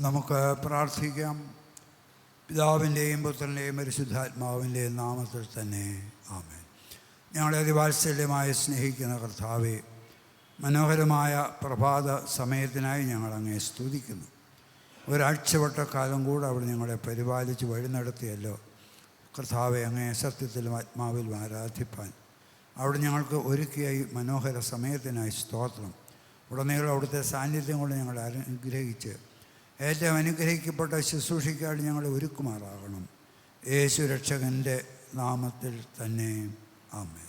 നമുക്ക് പ്രാർത്ഥിക്കാം. പിതാവിൻ്റെയും പുത്രൻ്റെയും പരിശുദ്ധാത്മാവിൻ്റെയും നാമത്തിൽ തന്നെ ആമേൻ. ഞങ്ങളെ അതിവാത്സല്യമായി സ്നേഹിക്കുന്ന കർത്താവേ, മനോഹരമായ പ്രഭാത സമയത്തിനായി ഞങ്ങൾ അങ്ങേ സ്തുതിക്കുന്നു. ഒരാഴ്ചവട്ടക്കാലം കൂടെ അവിടെ ഞങ്ങളെ പരിപാലിച്ച് വഴി നടത്തിയല്ലോ കർത്താവെ. അങ്ങേ സത്യത്തിലും ആത്മാവിലും ആരാധിപ്പാൻ അവിടെ ഞങ്ങൾക്ക് ഒരുക്കിയ ഈ മനോഹര സമയത്തിനായി സ്തോത്രം. ഉടനീളം അവിടുത്തെ സാന്നിധ്യം കൊണ്ട് ഞങ്ങളെ അനുഗ്രഹിച്ച് ഏറ്റവും അനുഗ്രഹിക്കപ്പെട്ട ശുശ്രൂഷയ്ക്കായി ഞങ്ങളെ ഒരുക്കുമാറാകണം. യേശു രക്ഷകൻ്റെ നാമത്തിൽ തന്നെ ആമേൻ.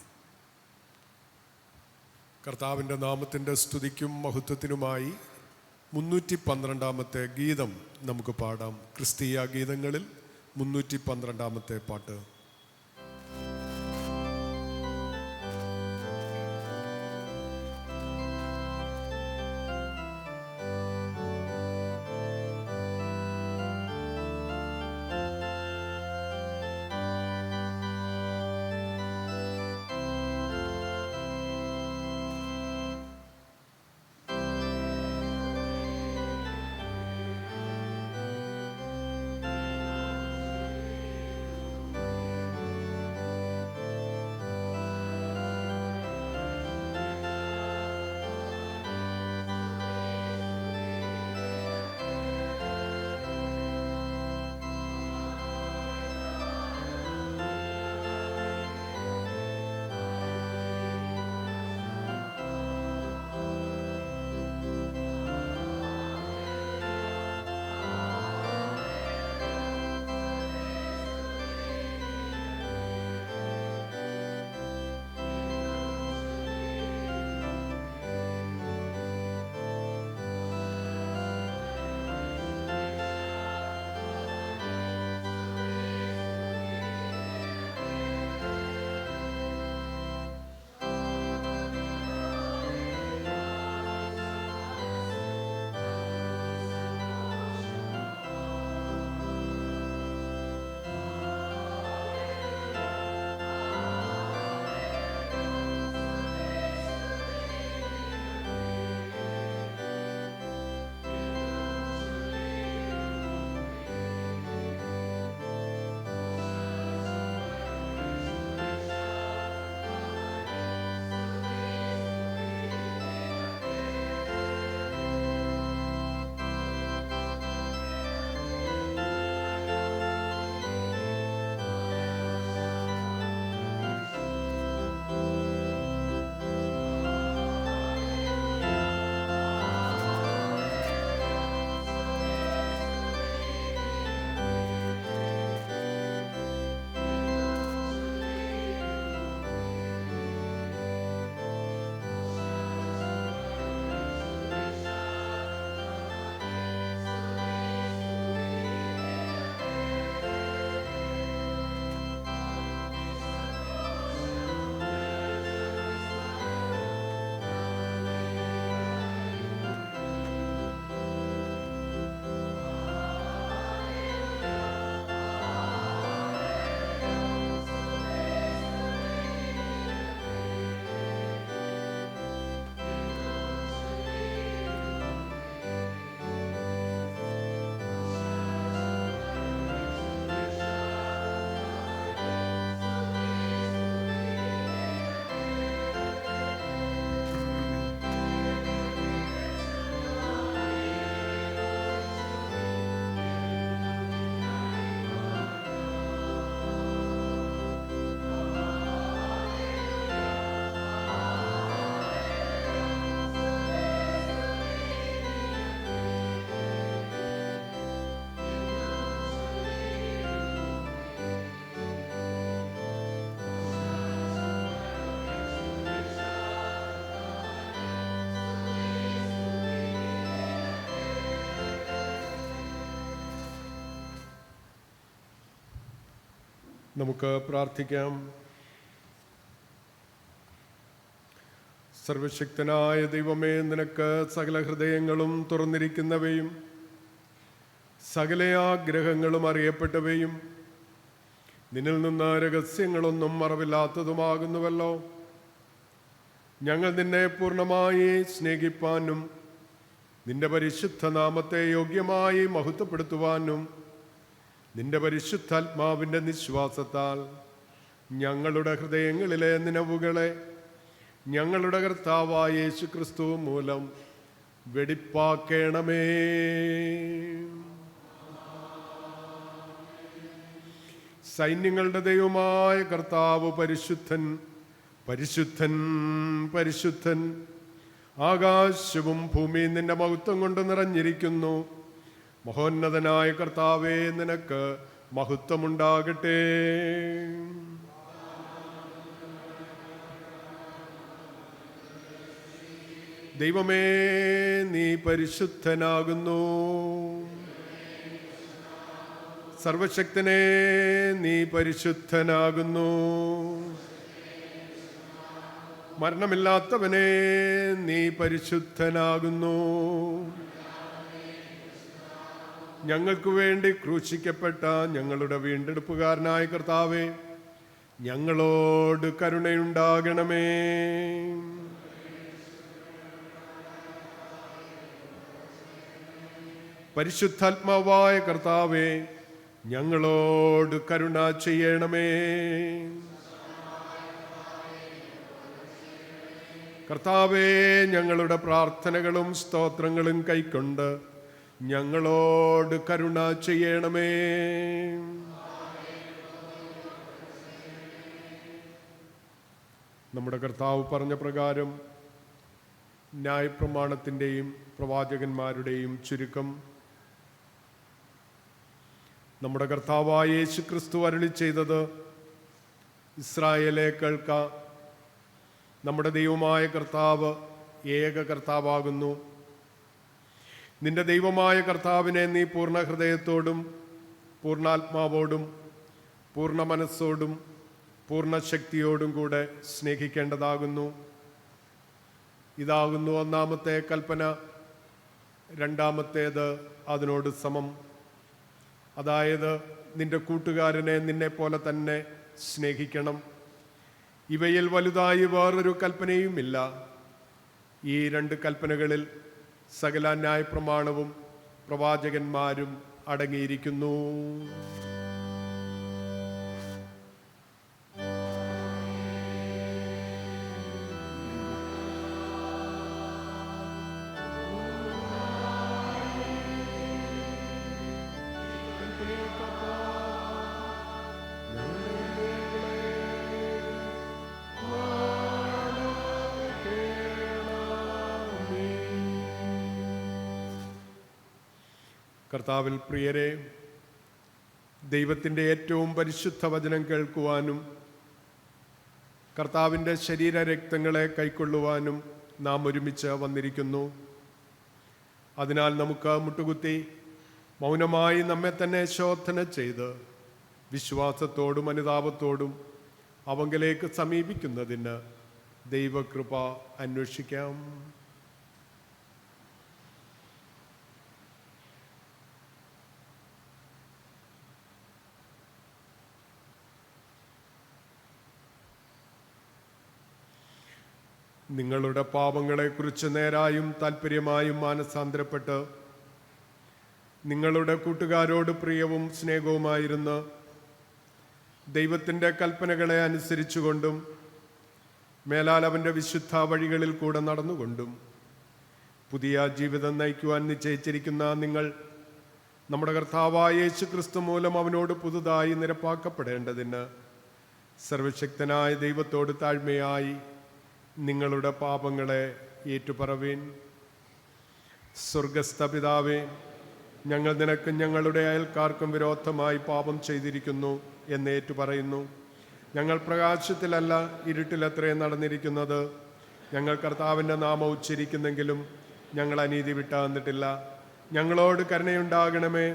കർത്താവിൻ്റെ നാമത്തിൻ്റെ സ്തുതിക്കും മഹത്വത്തിനുമായി 312 ഗീതം നമുക്ക് പാടാം. ക്രിസ്തീയ ഗീതങ്ങളിൽ 312 പാട്ട്. നമുക്ക് പ്രാർത്ഥിക്കാം. സർവശക്തനായ ദൈവമേ, നിനക്ക് സകല ഹൃദയങ്ങളും തുറന്നിരിക്കുന്നവയും സകല ആഗ്രഹങ്ങളും അറിയപ്പെട്ടവയും നിന്നിൽ നിന്ന് രഹസ്യങ്ങളൊന്നും നിന്റെ പരിശുദ്ധ നാമത്തെ യോഗ്യമായി മഹത്വപ്പെടുത്തുവാനും നിന്റെ പരിശുദ്ധാത്മാവിൻ്റെ നിശ്വാസത്താൽ ഞങ്ങളുടെ ഹൃദയങ്ങളിലെ നിലവുകളെ ഞങ്ങളുടെ കർത്താവായ യേശുക്രിസ്തു മൂലം വെടിപ്പാക്കേണമേ. സൈന്യങ്ങളുടെ ദൈവമായ കർത്താവ് പരിശുദ്ധൻ, പരിശുദ്ധൻ, പരിശുദ്ധൻ. ആകാശവും ഭൂമിയും നിന്റെ മഹത്വം കൊണ്ട് നിറഞ്ഞിരിക്കുന്നു. മഹോന്നതനായ കർത്താവേ, നിനക്ക് മഹത്വമുണ്ടാകട്ടെ. ദൈവമേ, നീ പരിശുദ്ധനാകുന്നു. സർവശക്തനേ, നീ പരിശുദ്ധനാകുന്നു. മരണമില്ലാത്തവനേ, നീ പരിശുദ്ധനാകുന്നു. ഞങ്ങൾക്ക് വേണ്ടി ക്രൂശിക്കപ്പെട്ട ഞങ്ങളുടെ വീണ്ടെടുപ്പുകാരനായ കർത്താവേ, ഞങ്ങളോട് കരുണയുണ്ടാകണമേ. പരിശുദ്ധാത്മാവായ കർത്താവേ, ഞങ്ങളോട് കരുണ ചെയ്യണമേ. കർത്താവേ, ഞങ്ങളുടെ പ്രാർത്ഥനകളും സ്തോത്രങ്ങളും കൈക്കൊണ്ട് ഞങ്ങളോട് കരുണ ചെയ്യണമേ. നമ്മുടെ കർത്താവ് പറഞ്ഞ പ്രകാരം ന്യായപ്രമാണത്തിൻ്റെയും പ്രവാചകന്മാരുടെയും ചുരുക്കം നമ്മുടെ കർത്താവായ യേശുക്രിസ്തു അരുളി ചെയ്തത്, ഇസ്രായേലേ കേൾക്ക, നമ്മുടെ ദൈവമായ കർത്താവ് ഏക കർത്താവാകുന്നു. നിന്റെ ദൈവമായ കർത്താവിനെ നീ പൂർണ്ണ ഹൃദയത്തോടും പൂർണ്ണാത്മാവോടും പൂർണ്ണ മനസ്സോടും പൂർണ്ണ ശക്തിയോടും കൂടെ സ്നേഹിക്കേണ്ടതാകുന്നു. ഇതാകുന്നു ഒന്നാമത്തെ കൽപ്പന. രണ്ടാമത്തേത് അതിനോട് സമം. അതായത്, നിന്റെ കൂട്ടുകാരനെ നിന്നെ പോലെ തന്നെ സ്നേഹിക്കണം. ഇവയിൽ വലുതായി വേറൊരു കൽപ്പനയുമില്ല. ഈ രണ്ട് കൽപ്പനകളിൽ സകല ന്യായപ്രമാണവും പ്രവാചകന്മാരും അടങ്ങിയിരിക്കുന്നു. കർത്താവിൽ പ്രിയരെ, ദൈവത്തിൻ്റെ ഏറ്റവും പരിശുദ്ധ വചനം കേൾക്കുവാനും കർത്താവിൻ്റെ ശരീരരക്തങ്ങളെ കൈക്കൊള്ളുവാനും നാം ഒരുമിച്ച് വന്നിരിക്കുന്നു. അതിനാൽ നമുക്ക് മുട്ടുകുത്തി മൗനമായി നമ്മെ തന്നെ ശോധന ചെയ്ത് വിശ്വാസത്തോടും അനുതാപത്തോടും അവങ്കലേക്ക് സമീപിക്കുന്നതിന് ദൈവകൃപ അന്വേഷിക്കാം. നിങ്ങളുടെ പാപങ്ങളെക്കുറിച്ച് നേരായും താല്പര്യമായും മാനസാന്തരപ്പെട്ട് നിങ്ങളുടെ കൂട്ടുകാരോട് പ്രിയവും സ്നേഹവുമായിരുന്ന് ദൈവത്തിൻ്റെ കൽപ്പനകളെ അനുസരിച്ചുകൊണ്ടും മേലാൽ അവൻ്റെ വിശുദ്ധ വഴികളിൽ കൂടെ നടന്നുകൊണ്ടും പുതിയ ജീവിതം നയിക്കുവാൻ നിശ്ചയിച്ചിരിക്കുന്ന നിങ്ങൾ നമ്മുടെ കർത്താവായ യേശുക്രിസ്തു മൂലം അവനോട് പുതുതായി നിരപ്പാക്കപ്പെടേണ്ടതിന് സർവശക്തനായ ദൈവത്തോട് താഴ്മയായി നിങ്ങളുടെ പാപങ്ങളെ ഏറ്റുപറവീൻ. സ്വർഗസ്ഥ പിതാവേ, ഞങ്ങൾ നിനക്കും ഞങ്ങളുടെ അയൽക്കാർക്കും വിരോധമായി പാപം ചെയ്തിരിക്കുന്നു എന്ന് ഏറ്റുപറയുന്നു. ഞങ്ങൾ പ്രകാശത്തിലല്ല ഇരുട്ടിലത്രേ നടന്നിരിക്കുന്നത്. ഞങ്ങൾ കർത്താവിൻ്റെ നാമം ഉച്ചരിക്കുന്നെങ്കിലും ഞങ്ങൾ അനീതി വിട്ടുതന്നിട്ടില്ല. ഞങ്ങളോട് കരുണയുണ്ടാകണമേ.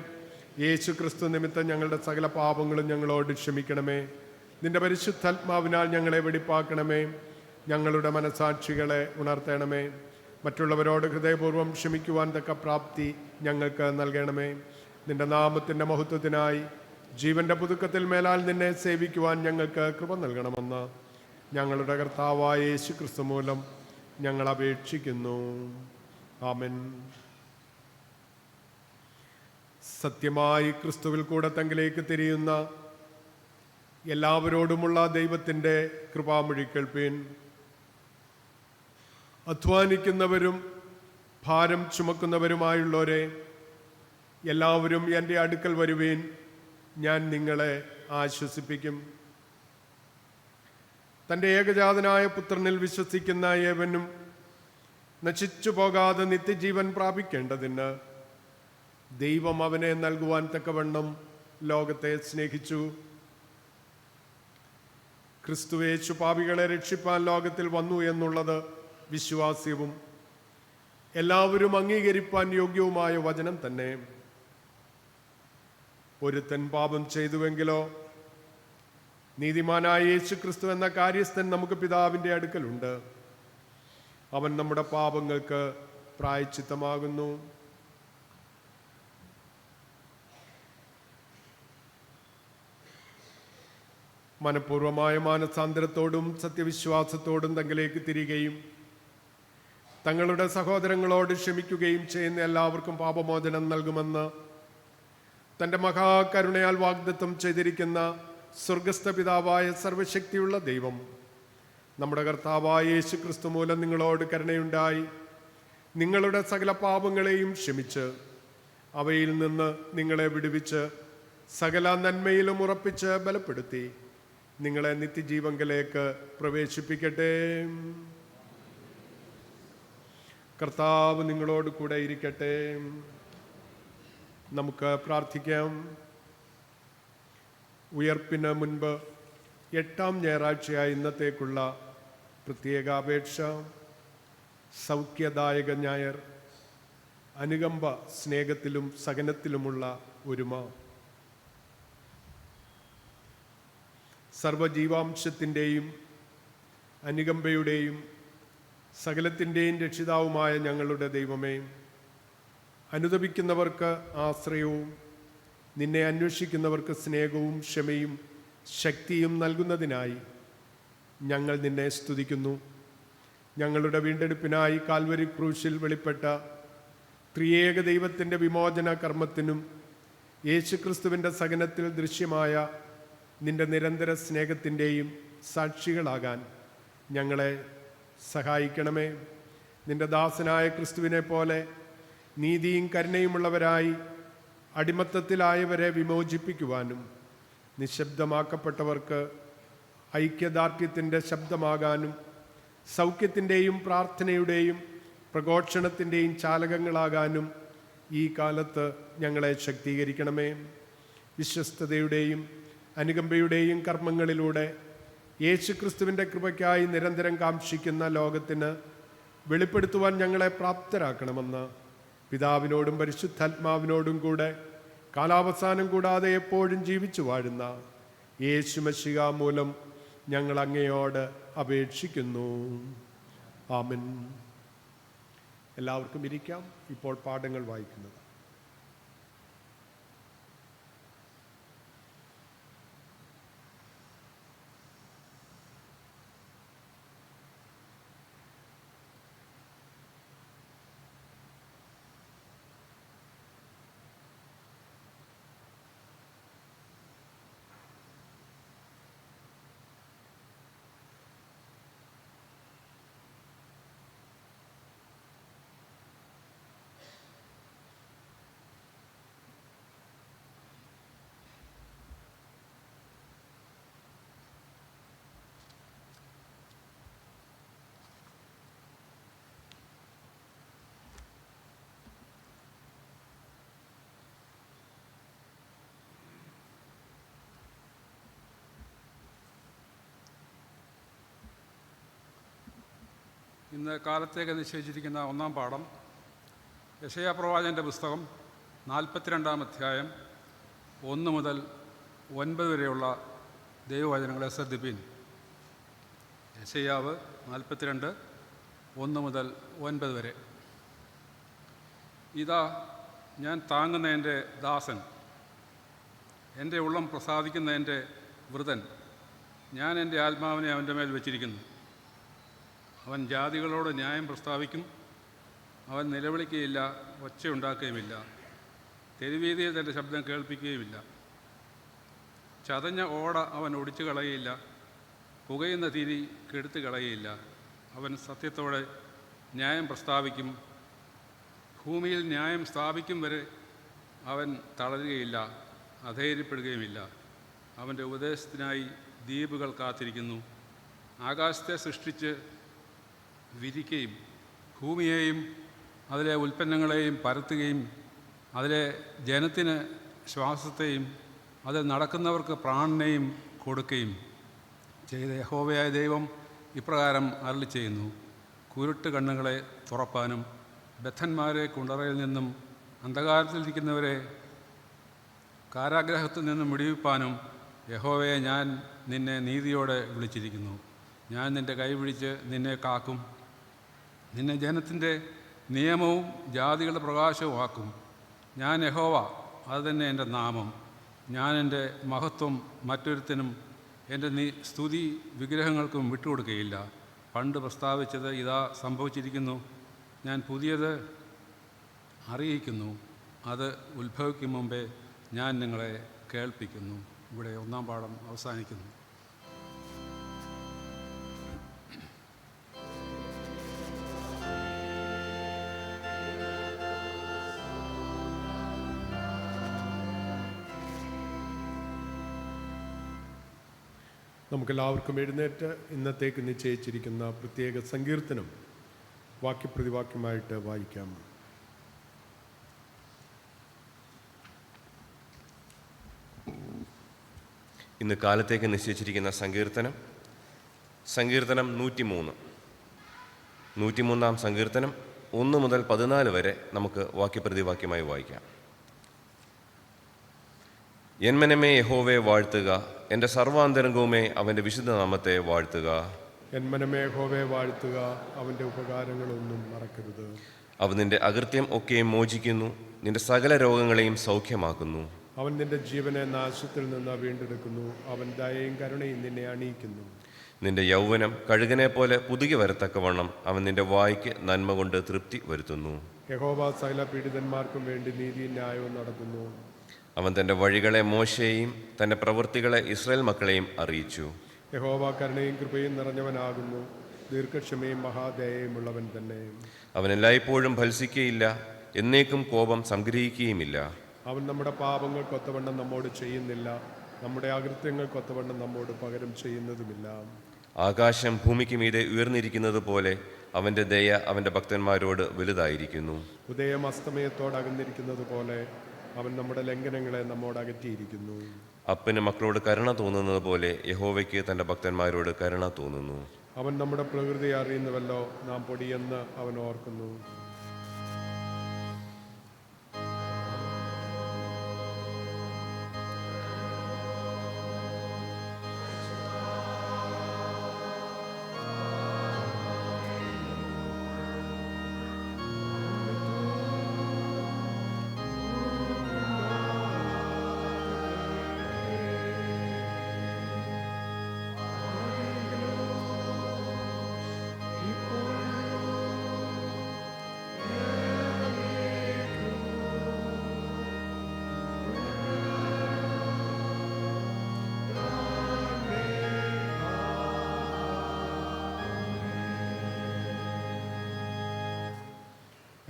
യേശു ക്രിസ്തു നിമിത്തം ഞങ്ങളുടെ സകല പാപങ്ങളും ഞങ്ങളോട് ക്ഷമിക്കണമേ. നിന്റെ പരിശുദ്ധാത്മാവിനാൽ ഞങ്ങളെ വെടിപ്പാക്കണമേ. ഞങ്ങളുടെ മനസാക്ഷികളെ ഉണർത്തണമേ. മറ്റുള്ളവരോട് ഹൃദയപൂർവ്വം ക്ഷമിക്കുവാൻ തക്ക പ്രാപ്തി ഞങ്ങൾക്ക് നൽകണമേ. നിന്റെ നാമത്തിൻ്റെ മഹത്വത്തിനായി ജീവന്റെ പുതുക്കത്തിൽ മേലാൽ നിന്നെ സേവിക്കുവാൻ ഞങ്ങൾക്ക് കൃപ നൽകണമെന്ന് ഞങ്ങളുടെ കർത്താവായ യേശു ക്രിസ്തു മൂലം ഞങ്ങൾ അപേക്ഷിക്കുന്നു. ആമേൻ. സത്യമായി ക്രിസ്തുവിൽ കൂടെ തങ്കിലേക്ക് തിരിയുന്ന എല്ലാവരോടുമുള്ള ദൈവത്തിൻ്റെ കൃപാമൊഴി കേൾപ്പീൻ. അധ്വാനിക്കുന്നവരും ഭാരം ചുമക്കുന്നവരുമായുള്ളവരെ എല്ലാവരും എൻ്റെ അടുക്കൽ വരുവീൻ, ഞാൻ നിങ്ങളെ ആശ്വസിപ്പിക്കും. തൻ്റെ ഏകജാതനായ പുത്രനിൽ വിശ്വസിക്കുന്ന ഏവനും നശിച്ചു പോകാതെ നിത്യജീവൻ പ്രാപിക്കേണ്ടതിന് ദൈവം അവനെ നൽകുവാൻ തക്കവണ്ണം ലോകത്തെ സ്നേഹിച്ചു. ക്രിസ്തുയേശു പാപികളെ രക്ഷിപ്പാൻ ലോകത്തിൽ വന്നു എന്നുള്ളത് വിശ്വാസ്യവും എല്ലാവരും അംഗീകരിപ്പാൻ യോഗ്യവുമായ വചനം തന്നെ. ഒരുത്തൻ പാപം ചെയ്തുവെങ്കിലോ നീതിമാനായ യേശു ക്രിസ്തു എന്ന കാര്യസ്ഥൻ നമുക്ക് പിതാവിൻ്റെ അടുക്കലുണ്ട്. അവൻ നമ്മുടെ പാപങ്ങൾക്ക് പ്രായശ്ചിത്തമാകുന്നു. മനഃപൂർവമായ മാനസാന്തരത്തോടും സത്യവിശ്വാസത്തോടും തങ്ങളിലേക്ക് തിരികെയും തങ്ങളുടെ സഹോദരങ്ങളോട് ക്ഷമിക്കുകയും ചെയ്യുന്ന എല്ലാവർക്കും പാപമോചനം നൽകുമെന്ന് തൻ്റെ മഹാകരുണയാൽ വാഗ്ദത്തം ചെയ്തിരിക്കുന്ന സ്വർഗസ്ഥ പിതാവായ സർവശക്തിയുള്ള ദൈവം നമ്മുടെ കർത്താവായ യേശു ക്രിസ്തു മൂലം നിങ്ങളോട് കരുണയുണ്ടായി നിങ്ങളുടെ സകല പാപങ്ങളെയും ക്ഷമിച്ച് അവയിൽ നിന്ന് നിങ്ങളെ വിടുവിച്ച് സകല നന്മയിലും ഉറപ്പിച്ച് ബലപ്പെടുത്തി നിങ്ങളെ നിത്യജീവങ്കലേക്ക് പ്രവേശിപ്പിക്കട്ടെ. കർത്താവ് നിങ്ങളോട് കൂടെ ഇരിക്കട്ടെ. നമുക്ക് പ്രാർത്ഥിക്കാം. ഉയർപ്പിന് മുൻപ് 8-ാം ഞായറാഴ്ചയായ ഇന്നത്തേക്കുള്ള പ്രത്യേക അപേക്ഷ. സൗഖ്യദായക ഞായർ, അനുകമ്പ, സ്നേഹത്തിലും സഹനത്തിലുമുള്ള ഒരുമ. സർവജീവാംശത്തിൻ്റെയും അനുകമ്പയുടെയും സകലത്തിൻ്റെയും രക്ഷിതാവുമായ ഞങ്ങളുടെ ദൈവമേ, അനുതപിക്കുന്നവർക്ക് ആശ്രയവും നിന്നെ അന്വേഷിക്കുന്നവർക്ക് സ്നേഹവും ക്ഷമയും ശക്തിയും നൽകുന്നതിനായി ഞങ്ങൾ നിന്നെ സ്തുതിക്കുന്നു. ഞങ്ങളുടെ വീണ്ടെടുപ്പിനായി കാൽവരി ക്രൂശിൽ വെളിപ്പെട്ട ത്രിയേക ദൈവത്തിൻ്റെ വിമോചന കർമ്മത്തിനും യേശുക്രിസ്തുവിൻ്റെ സഹനത്തിൽ ദൃശ്യമായ നിന്റെ നിരന്തര സ്നേഹത്തിൻ്റെയും സാക്ഷികളാകാൻ ഞങ്ങളെ സഹായിക്കണമേ. നിന്റെ ദാസനായ ക്രിസ്തുവിനെ പോലെ നീതിയും കരുണയുമുള്ളവരായി അടിമത്തത്തിലായവരെ വിമോചിപ്പിക്കുവാനും നിശബ്ദമാക്കപ്പെട്ടവർക്ക് ഐക്യദാർഢ്യത്തിൻ്റെ ശബ്ദമാകാനും സൗഖ്യത്തിൻ്റെയും പ്രാർത്ഥനയുടെയും പ്രഘോഷണത്തിൻ്റെയും ചാലകങ്ങളാകാനും ഈ കാലത്ത് ഞങ്ങളെ ശക്തീകരിക്കണമേ. വിശ്വസ്തതയുടെയും അനുകമ്പയുടെയും കർമ്മങ്ങളിലൂടെ യേശുക്രിസ്തുവിൻ്റെ കൃപയ്ക്കായി നിരന്തരം കാംക്ഷിക്കുന്ന ലോകത്തിന് വെളിപ്പെടുത്തുവാൻ ഞങ്ങളെ പ്രാപ്തരാക്കണമെന്ന് പിതാവിനോടും പരിശുദ്ധാത്മാവിനോടും കൂടെ കാലാവസാനം കൂടാതെ എപ്പോഴും ജീവിച്ചു വാഴുന്ന യേശു മശിഹാ മൂലം ഞങ്ങൾ അങ്ങയോട് അപേക്ഷിക്കുന്നു. ആമേൻ. എല്ലാവർക്കും ഇരിക്കാം. ഇപ്പോൾ പാഠങ്ങൾ വായിക്കുന്നത്. ഇന്ന് കാലത്തേക്ക് നിശ്ചയിച്ചിരിക്കുന്ന ഒന്നാം പാഠം യെശയ്യാ പ്രവാചകൻ്റെ പുസ്തകം 42-ാം അധ്യായം 1 മുതൽ 9 വരെയുള്ള ദൈവവചനങ്ങളെ ശ്രദ്ധിപ്പീൻ. യെശയ്യാവ് 42, 1 മുതൽ 9 വരെ. ഇതാ ഞാൻ താങ്ങുന്ന എൻ്റെ ദാസൻ, എൻ്റെ ഉള്ളം പ്രസാദിക്കുന്ന എൻ്റെ വൃതൻ, ഞാൻ എൻ്റെ ആത്മാവിനെ അവൻ്റെ മേൽ വെച്ചിരിക്കുന്നു. അവൻ ജാതികളോട് ന്യായം പ്രസ്താവിക്കും. അവൻ നിലവിളിക്കുകയില്ല, ഒച്ചയുണ്ടാക്കുകയുമില്ല. തെരുവീതിയിൽ തൻ്റെ ശബ്ദം കേൾപ്പിക്കുകയുമില്ല. ചതഞ്ഞ ഓട അവൻ ഒടിച്ചു കളയുകയില്ല, പുകയുന്ന തിരി കെടുത്തു കളയുകയില്ല. അവൻ സത്യത്തോടെ ന്യായം പ്രസ്താവിക്കും, ഭൂമിയിൽ ന്യായം സ്ഥാപിക്കും വരെ അവൻ തളരുകയില്ല, അധൈര്യപ്പെടുകയുമില്ല. അവൻ്റെ ഉപദേശത്തിനായി ദ്വീപുകൾ കാത്തിരിക്കുന്നു. ആകാശത്തെ സൃഷ്ടിച്ച് വിരിക്കുകയും ഭൂമിയെയും അതിലെ ഉൽപ്പന്നങ്ങളെയും പരത്തുകയും അതിലെ ജനത്തിന് ശ്വാസത്തെയും അതിൽ നടക്കുന്നവർക്ക് പ്രാണനെയും കൊടുക്കുകയും ചെയ്ത യഹോവയായ ദൈവം ഇപ്രകാരം അരുളി ചെയ്യുന്നു: കുരുട്ട് കണ്ണുകളെ തുറപ്പാനും ബദ്ധന്മാരെ കുണ്ടറയിൽ നിന്നും അന്ധകാരത്തിലിരിക്കുന്നവരെ കാരാഗ്രഹത്തിൽ നിന്നും വിടുവിപ്പാനും യഹോവയെ ഞാൻ നിന്നെ നീതിയോടെ വിളിച്ചിരിക്കുന്നു. ഞാൻ നിൻ്റെ കൈ പിടിച്ച് നിന്നെ കാക്കും, നിന്നെ ജനത്തിൻ്റെ നിയമവും ജാതികളുടെ പ്രകാശവും ആക്കും. ഞാൻ യഹോവ, അതുതന്നെ എൻ്റെ നാമം. ഞാൻ എൻ്റെ മഹത്വം മറ്റൊരുത്തനും എൻ്റെ സ്തുതി വിഗ്രഹങ്ങൾക്കും വിട്ടുകൊടുക്കുകയില്ല. പണ്ട് പ്രസ്താവിച്ചത് ഇതാ സംഭവിച്ചിരിക്കുന്നു, ഞാൻ പുതിയത് അറിയിക്കുന്നു, അത് ഉത്ഭവിക്കും മുമ്പേ ഞാൻ നിങ്ങളെ കേൾപ്പിക്കുന്നു. ഇവിടെ 1-ാം പാഠം അവസാനിക്കുന്നു. നമുക്കെല്ലാവർക്കും എഴുന്നേറ്റ് ഇന്നത്തേക്ക് നിശ്ചയിച്ചിരിക്കുന്ന പ്രത്യേക സങ്കീർത്തനം വാക്യപ്രതിവാക്യമായിട്ട് വായിക്കാം. ഇന്ന് കാലത്തേക്ക് നിശ്ചയിച്ചിരിക്കുന്ന സങ്കീർത്തനം 103. സങ്കീർത്തനം 1 മുതൽ 14 വരെ നമുക്ക് വാക്യപ്രതിവാക്യമായി വായിക്കാം. എൻ മനമേ യഹോവയെ വാഴ്ത്തുക, എൻ്റെ സർവാന്തരംഗവുമേ അവൻ്റെ വിശുദ്ധ നാമത്തെ വാഴ്ത്തുക. എൻ മനമേ യഹോവയെ വാഴ്ത്തുക, അവൻ്റെ ഉപകാരങ്ങളൊന്നും മറക്കരുത്. അവൻ നിന്റെ അകൃത്യം ഒക്കെയും മോചിക്കുന്നു, നിന്റെ സകല രോഗങ്ങളെയും സൗഖ്യമാക്കുന്നു. അവൻ നിന്റെ ജീവനെ നാശത്തിൽ നിന്ന് വീണ്ടെടുക്കുന്നു, അവൻ ദയയും കരുണയും നിന്നെ അണിയിക്കുന്നു. നിന്റെ യൗവനം കഴുകനെ പോലെ പുതുകി വരത്തക്കവണ്ണം അവൻ നിന്റെ വായ്ക്ക് നന്മ കൊണ്ട് തൃപ്തി വരുത്തുന്നു. യഹോവ സകല പീഡിതന്മാർക്കും വേണ്ടി നീതിയും ന്യായവും നടത്തുന്നു. അവൻ തൻ്റെ വഴികളെ മോശയെയും തൻ്റെ പ്രവൃത്തികളെ ഇസ്രായേൽ മക്കളെയും അറിയിച്ചു. യഹോവ കരുണയും കൃപയും നിറഞ്ഞവനാകുന്നു, ദീർഘക്ഷമയും മഹാദയയും ഉള്ളവൻ തന്നെ. അവൻ എല്ലായ്പ്പോഴും ഭത്സിക്കുകയില്ല, എന്നേക്കും കോപം സംഗ്രഹിക്കുകയുമില്ല. അവൻ നമ്മുടെ പാപങ്ങൾക്കൊത്തവണ്ണം നമ്മോട് ചെയ്യുന്നില്ല, നമ്മുടെ അകൃത്യങ്ങൾക്കൊത്തവണ്ണം നമ്മോട് പകരം ചെയ്യുന്നതുമില്ല. ആകാശം ഭൂമിക്ക് മീതെ ഉയർന്നിരിക്കുന്നത് പോലെ അവൻ്റെ ദയ അവൻ്റെ ഭക്തന്മാരോട് വലുതായിരിക്കുന്നു. ഉദയം അസ്തമയത്തോട് അകന്നിരിക്കുന്നത് പോലെ അവൻ നമ്മുടെ ലംഘനങ്ങളെ നമ്മോട് അകറ്റിയിരിക്കുന്നു. അപ്പന് മക്കളോട് കരുണ തോന്നുന്നത് പോലെ യഹോവയ്ക്ക് തൻ്റെ ഭക്തന്മാരോട് കരുണ തോന്നുന്നു. അവൻ നമ്മുടെ പ്രകൃതി അറിയുന്നുവല്ലോ, നാം പൊടിയെന്ന് അവൻ ഓർക്കുന്നു.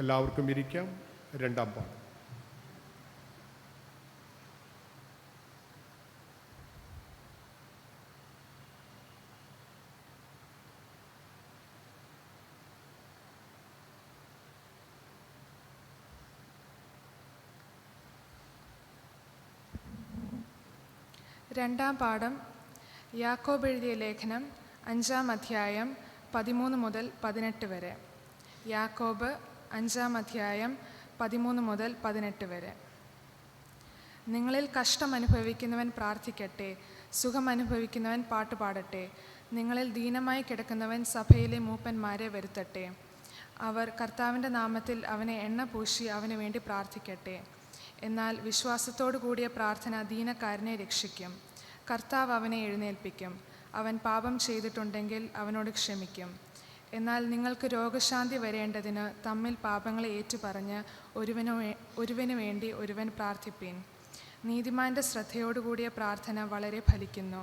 എല്ലാവർക്കും ഇരിക്കാം. 2-ാം പാഠം. രണ്ടാം പാഠം. യാക്കോബ് എഴുതിയ ലേഖനം 5-ാം അധ്യായം 13 മുതൽ 18 വരെ. യാക്കോബ് 5-ാം അധ്യായം 13 മുതൽ 18 വരെ. നിങ്ങളിൽ കഷ്ടം അനുഭവിക്കുന്നവൻ പ്രാർത്ഥിക്കട്ടെ, സുഖം അനുഭവിക്കുന്നവൻ പാട്ടുപാടട്ടെ. നിങ്ങളിൽ ദീനമായി കിടക്കുന്നവൻ സഭയിലെ മൂപ്പന്മാരെ വരുത്തട്ടെ. അവർ കർത്താവിൻ്റെ നാമത്തിൽ അവനെ എണ്ണ പൂശി അവന് വേണ്ടി പ്രാർത്ഥിക്കട്ടെ. എന്നാൽ വിശ്വാസത്തോടു കൂടിയ പ്രാർത്ഥന ദീനക്കാരനെ രക്ഷിക്കും. കർത്താവ് അവനെ എഴുന്നേൽപ്പിക്കും. അവൻ പാപം ചെയ്തിട്ടുണ്ടെങ്കിൽ അവനോട് ക്ഷമിക്കും. എന്നാൽ നിങ്ങൾക്ക് രോഗശാന്തി വരേണ്ടതിന് തമ്മിൽ പാപങ്ങളെ ഏറ്റുപറഞ്ഞ് ഒരുവനു വേണ്ടി ഒരുവൻ പ്രാർത്ഥിപ്പീൻ. നീതിമാന്റെ ശ്രദ്ധയോടുകൂടിയ പ്രാർത്ഥന വളരെ ഫലിക്കുന്നു.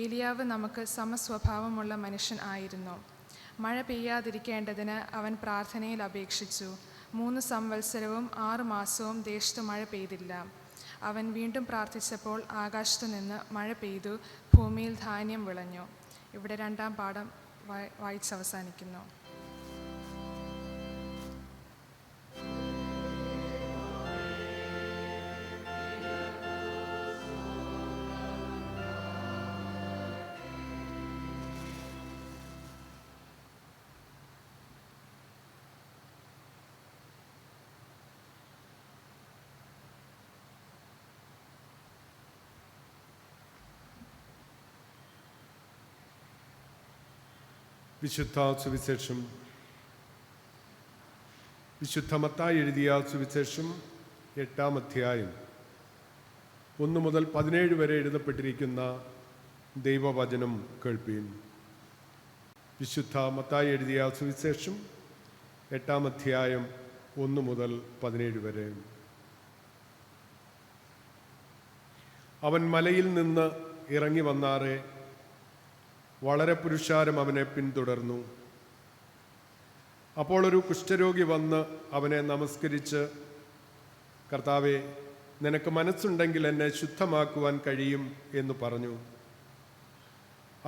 ഏലിയാവ് നമുക്ക് സമസ്വഭാവമുള്ള മനുഷ്യൻ ആയിരുന്നു. മഴ പെയ്യാതിരിക്കേണ്ടതിന് അവൻ പ്രാർത്ഥനയിൽ അപേക്ഷിച്ചു. 3 സംവത്സരവും 6 മാസവും ദേശത്ത് മഴ പെയ്തില്ല. അവൻ വീണ്ടും പ്രാർത്ഥിച്ചപ്പോൾ ആകാശത്തു നിന്ന് മഴ പെയ്തു, ഭൂമിയിൽ ധാന്യം വിളഞ്ഞു. ഇവിടെ 2-ാം പാഠം വായിച്ചവസാനിക്കുന്നു. വിശുദ്ധ സുവിശേഷം വിശുദ്ധ മത്തായി എഴുതിയ സുവിശേഷം 8-ാം അധ്യായം 1 മുതൽ 17 വരെ എഴുതപ്പെട്ടിരിക്കുന്ന ദൈവവചനം കേൾപ്പീൻ. വിശുദ്ധ മത്തായി എഴുതിയ സുവിശേഷം 8-ാം അധ്യായം 1 മുതൽ 17 വരെ. അവൻ മലയിൽ നിന്ന് ഇറങ്ങി വന്നാറെ വളരെ പുരുഷാരം അവനെ പിന്തുടർന്നു. അപ്പോൾ ഒരു കുഷ്ഠരോഗി വന്ന് അവനെ നമസ്കരിച്ച്, കർത്താവേ, നിനക്ക് മനസ്സുണ്ടെങ്കിൽ എന്നെ ശുദ്ധമാക്കുവാൻ കഴിയും എന്ന് പറഞ്ഞു.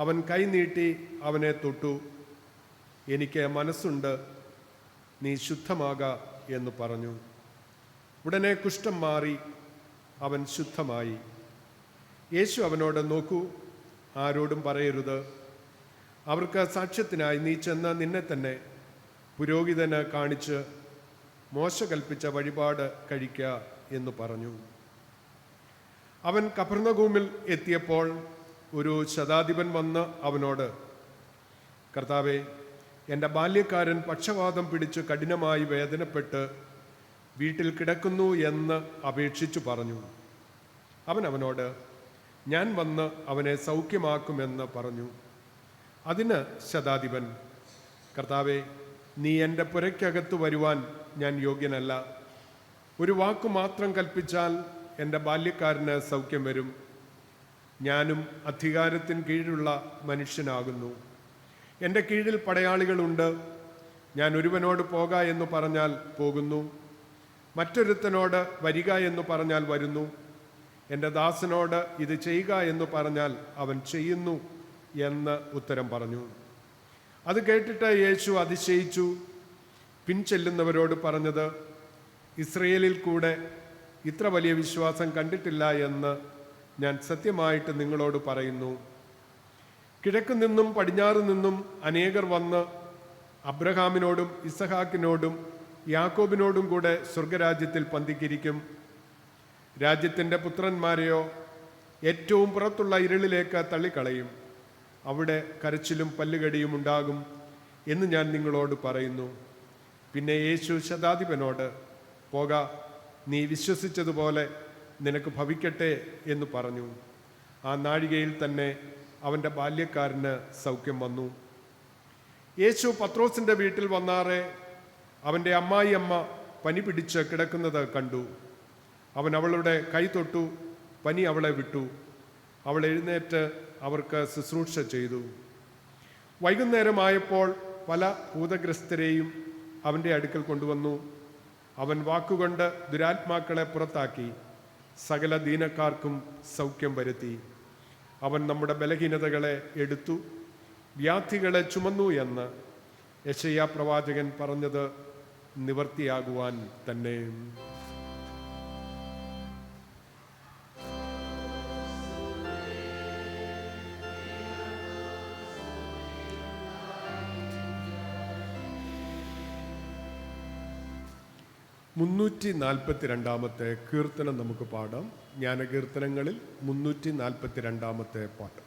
അവൻ കൈ നീട്ടി അവനെ തൊട്ടു. എനിക്ക് മനസ്സുണ്ട്, നീ ശുദ്ധമാക എന്ന് പറഞ്ഞു. ഉടനെ കുഷ്ഠം മാറി അവൻ ശുദ്ധമായി. യേശു അവനോട്, നോക്കൂ, ആരോടും പറയരുത്. അവർക്ക് സാക്ഷ്യത്തിനായി നീ ചെന്ന് നിന്നെ തന്നെ പുരോഹിതന് കാണിച്ച് മോശ കൽപ്പിച്ച വഴിപാട് കഴിക്ക എന്ന് പറഞ്ഞു. അവൻ കഫർന്നഹൂമിൽ എത്തിയപ്പോൾ ഒരു ശതാധിപൻ വന്ന് അവനോട്, കർത്താവേ, എൻ്റെ ബാല്യക്കാരൻ പക്ഷവാതം പിടിച്ച് കഠിനമായി വേദനപ്പെട്ട് വീട്ടിൽ കിടക്കുന്നു എന്ന് അപേക്ഷിച്ചു പറഞ്ഞു. അവൻ അവനോട്, ഞാൻ വന്ന് അവനെ സൗഖ്യമാക്കുമെന്ന് പറഞ്ഞു. അതിന് ശതാധിപൻ, കർത്താവേ, നീ എൻ്റെ പുരയ്ക്കകത്ത് വരുവാൻ ഞാൻ യോഗ്യനല്ല. ഒരു വാക്കു മാത്രം കൽപ്പിച്ചാൽ എൻ്റെ ബാല്യക്കാരന് സൗഖ്യം വരും. ഞാനും അധികാരത്തിന് കീഴിലുള്ള മനുഷ്യനാകുന്നു. എൻ്റെ കീഴിൽ പടയാളികളുണ്ട്. ഞാൻ ഒരുവനോട് പോക എന്ന് പറഞ്ഞാൽ പോകുന്നു, മറ്റൊരുത്തനോട് വരിക എന്ന് പറഞ്ഞാൽ വരുന്നു. എൻ്റെ ദാസനോട് ഇത് ചെയ്യുക എന്ന് പറഞ്ഞാൽ അവൻ ചെയ്യുന്നു എന്ന് ഉത്തരം പറഞ്ഞു. അത് കേട്ടിട്ട് യേശു അതിശയിച്ചു. പിൻചെല്ലുന്നവരോട് പറഞ്ഞത്, ഇസ്രയേലിൽ കൂടെ ഇത്ര വലിയ വിശ്വാസം കണ്ടിട്ടില്ല എന്ന് ഞാൻ സത്യമായിട്ട് നിങ്ങളോട് പറയുന്നു. കിഴക്ക് നിന്നും പടിഞ്ഞാറ് നിന്നും അനേകർ വന്ന് അബ്രഹാമിനോടും ഇസഹാക്കിനോടും യാക്കോബിനോടും കൂടെ സ്വർഗരാജ്യത്തിൽ പന്തിക്കിരിക്കും. രാജ്യത്തിൻ്റെ പുത്രന്മാരെയോ ഏറ്റവും പുറത്തുള്ള ഇരുളിലേക്ക് തള്ളിക്കളയും. അവിടെ കരച്ചിലും പല്ലുകടിയും ഉണ്ടാകും എന്ന് ഞാൻ നിങ്ങളോട് പറയുന്നു. പിന്നെ യേശു ശതാധിപനോട്, പോക, നീ വിശ്വസിച്ചതുപോലെ നിനക്ക് ഭവിക്കട്ടെ എന്ന് പറഞ്ഞു. ആ നാഴികയിൽ തന്നെ അവൻ്റെ ബാല്യക്കാരന് സൗഖ്യം വന്നു. യേശു പത്രോസിൻ്റെ വീട്ടിൽ വന്നാറെ അവൻ്റെ അമ്മായിയമ്മ പനി പിടിച്ച് കിടക്കുന്നത് കണ്ടു. അവൻ അവളുടെ കൈ തൊട്ടു, പനി അവളെ വിട്ടു. അവൾ എഴുന്നേറ്റ് അവർക്ക് ശുശ്രൂഷ ചെയ്തു. വൈകുന്നേരമായപ്പോൾ പല ഭൂതഗ്രസ്തരെയും അവൻ്റെ അടുക്കൽ കൊണ്ടുവന്നു. അവൻ വാക്കുകൊണ്ട് ദുരാത്മാക്കളെ പുറത്താക്കി സകല ദീനക്കാർക്കും സൗഖ്യം വരുത്തി. അവൻ നമ്മുടെ ബലഹീനതകളെ എടുത്തു വ്യാധികളെ ചുമന്നു എന്ന് യെശയ്യാ പ്രവാചകൻ പറഞ്ഞത് നിവർത്തിയാകുവാൻ തന്നെ. മുന്നൂറ്റി കീർത്തനം നമുക്ക് പാടാം. ജ്ഞാനകീർത്തനങ്ങളിൽ 342 പാട്ട്.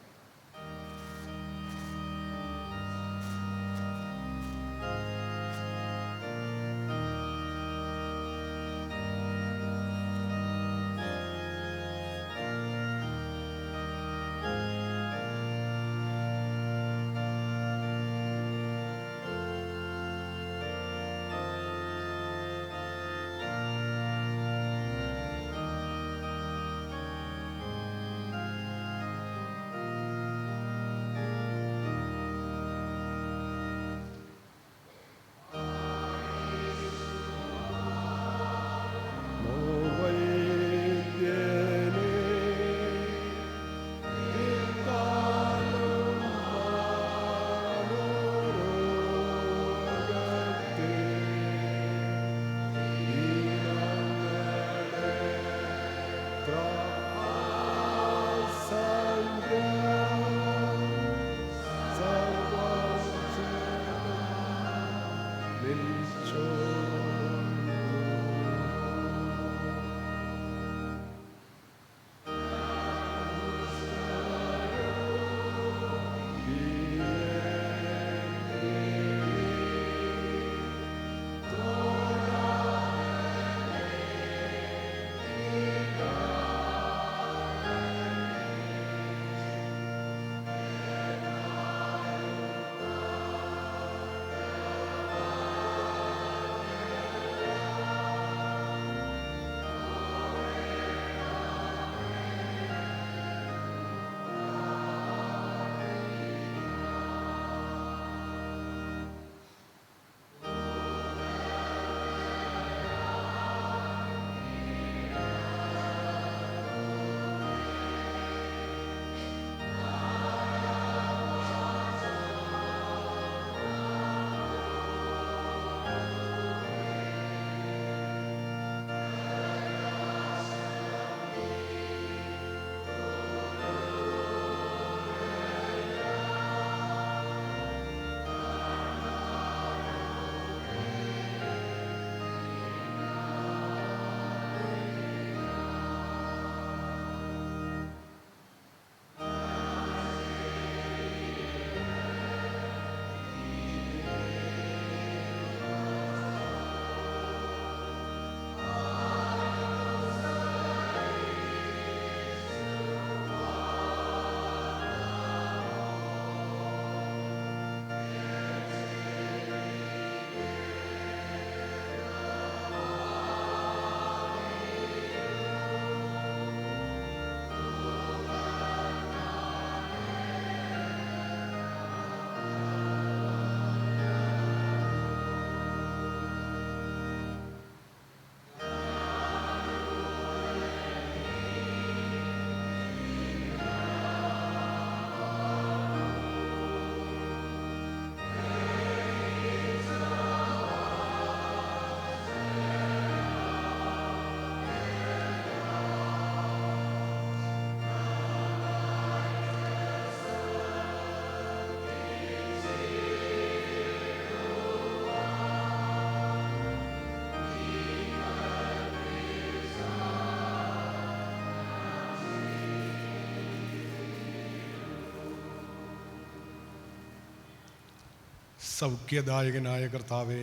സൗഖ്യദായകനായ കർത്താവേ,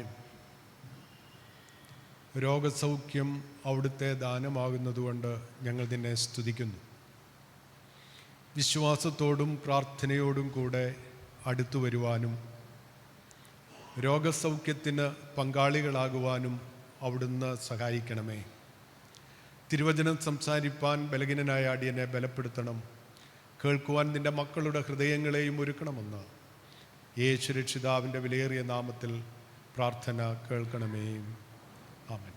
രോഗസൗഖ്യം അവിടുത്തെ ദാനമാകുന്നതുകൊണ്ട് ഞങ്ങൾ നിന്നെ സ്തുതിക്കുന്നു. വിശ്വാസത്തോടും പ്രാർത്ഥനയോടും കൂടെ അടുത്തു വരുവാനും രോഗസൗഖ്യത്തിന് പങ്കാളികളാകുവാനും അവിടുന്ന് സഹായിക്കണമേ. തിരുവചനം സംസാരിപ്പാൻ ബലഹീനനായ അടിയനെ ബലപ്പെടുത്തണം. കേൾക്കുവാൻ നിൻ്റെ മക്കളുടെ ഹൃദയങ്ങളെയും ഒരുക്കണമെന്ന് യേശു രക്ഷിതാവിൻ്റെ വിലയേറിയ നാമത്തിൽ പ്രാർത്ഥന കേൾക്കണമേ. ആമേൻ.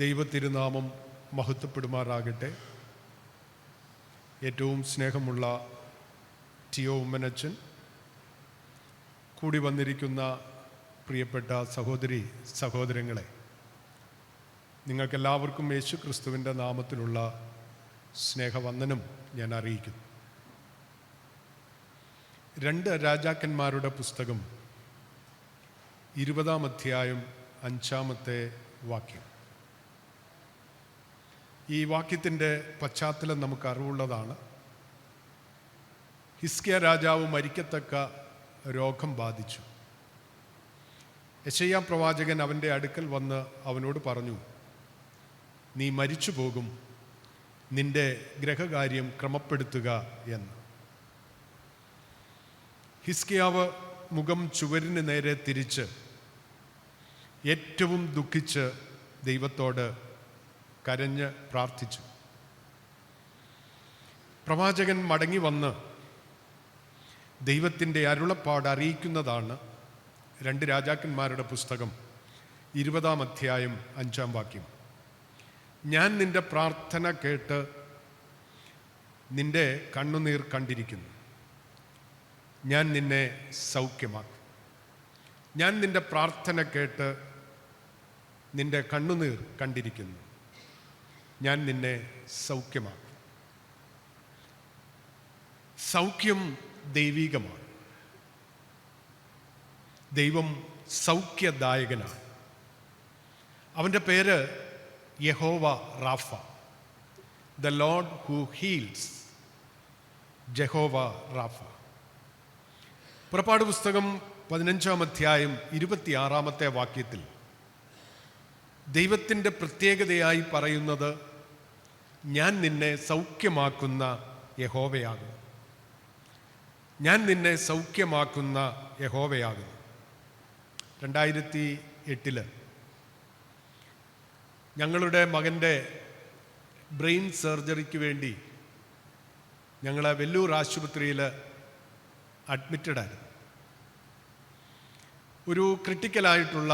ദൈവത്തിരുനാമം മഹത്വപ്പെടുമാറാകട്ടെ. ഏറ്റവും സ്നേഹമുള്ള ടിയോ ഉമ്മനച്ചൻ, കൂടി വന്നിരിക്കുന്ന പ്രിയപ്പെട്ട സഹോദരി സഹോദരങ്ങളെ, നിങ്ങൾക്കെല്ലാവർക്കും യേശു ക്രിസ്തുവിൻ്റെ നാമത്തിലുള്ള സ്നേഹവന്ദനം ഞാൻ അറിയിക്കുന്നു. 2 രാജാക്കന്മാരുടെ പുസ്തകം 20-ാം അധ്യായം 5-ാമത്തെ വാക്യം. ഈ വാക്യത്തിൻ്റെ പശ്ചാത്തലം നമുക്ക് അറിവുള്ളതാണ്. ഹിസ്കിയ രാജാവ് മരിക്കത്തക്ക രോഗം ബാധിച്ചു. യെശയ്യാ പ്രവാചകൻ അവൻ്റെ അടുക്കൽ വന്ന് അവനോട് പറഞ്ഞു, നീ മരിച്ചു പോകും, നിന്റെ ഗ്രഹകാര്യം ക്രമപ്പെടുത്തുക എന്ന്. ഹിസ്കിയാവ് മുഖം ചുവരിന് നേരെ തിരിച്ച് ഏറ്റവും ദുഃഖിച്ച് ദൈവത്തോട് കരഞ്ഞ് പ്രാർത്ഥിച്ചു. പ്രവാചകൻ മടങ്ങി വന്ന് ദൈവത്തിൻ്റെ അരുളപ്പാട് അറിയിക്കുന്നതാണ് 2 രാജാക്കന്മാരുടെ പുസ്തകം 20-ാം അധ്യായം 5-ാം വാക്യം. ഞാൻ നിന്റെ പ്രാർത്ഥന കേട്ട് നിന്റെ കണ്ണുനീർ കണ്ടിരിക്കുന്നു. ഞാൻ നിന്നെ സൗഖ്യമാക്കും. ഞാൻ നിന്റെ പ്രാർത്ഥന കേട്ട് നിന്റെ കണ്ണുനീർ കണ്ടിരിക്കുന്നു. ഞാൻ നിന്നെ സൗഖ്യമാക്കും. സൗഖ്യം ദൈവികമാണ്. ദൈവം സൗഖ്യദായകനാണ്. അവൻ്റെ പേര് യഹോവ റാഫ, the Lord who heals. Jehovah Rapha. പുറപ്പാട് പുസ്തകം 15-ാം അധ്യായം 26-ാമത്തെ വാക്യത്തിൽ ദൈവത്തിൻ്റെ പ്രത്യേകതയായി പറയുന്നത്, ഞാൻ നിന്നെ സൗഖ്യമാക്കുന്ന യഹോവയാകുന്നു. ഞാൻ നിന്നെ സൗഖ്യമാക്കുന്ന യഹോവയാകുന്നു. 2008 ഞങ്ങളുടെ മകൻ്റെ ബ്രെയിൻ സർജറിക്ക് വേണ്ടി ഞങ്ങൾ വെല്ലൂർ ആശുപത്രിയിൽ അഡ്മിറ്റഡായിരുന്നു. ഒരു ക്രിട്ടിക്കലായിട്ടുള്ള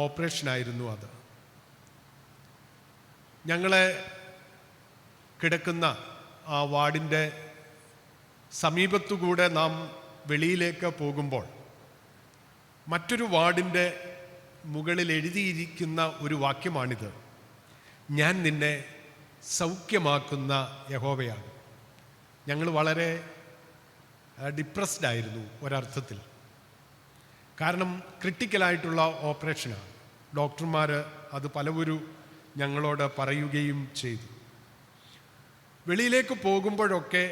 ഓപ്പറേഷനായിരുന്നു അത്. ഞങ്ങളെ കിടക്കുന്ന ആ വാർഡിൻ്റെ സമീപത്തുകൂടെ നാം വെളിയിലേക്ക് പോകുമ്പോൾ മറ്റൊരു വാർഡിൻ്റെ മുകളിൽ എഴുതിയിരിക്കുന്ന ഒരു വാക്യമാണിത്, ഞാൻ നിന്നെ സൗഖ്യമാക്കുന്ന യഹോവയാണ്. ഞങ്ങൾ വളരെ ഡിപ്രസ്ഡ് ആയിരുന്നു ഒരർത്ഥത്തിൽ. കാരണം ക്രിട്ടിക്കലായിട്ടുള്ള ഓപ്പറേഷനാണ്. ഡോക്ടർമാർ അത് പലവരും ഞങ്ങളോട് പറയുകയും ചെയ്തു. വെളിയിലേക്ക് പോകുമ്പോഴൊക്കെ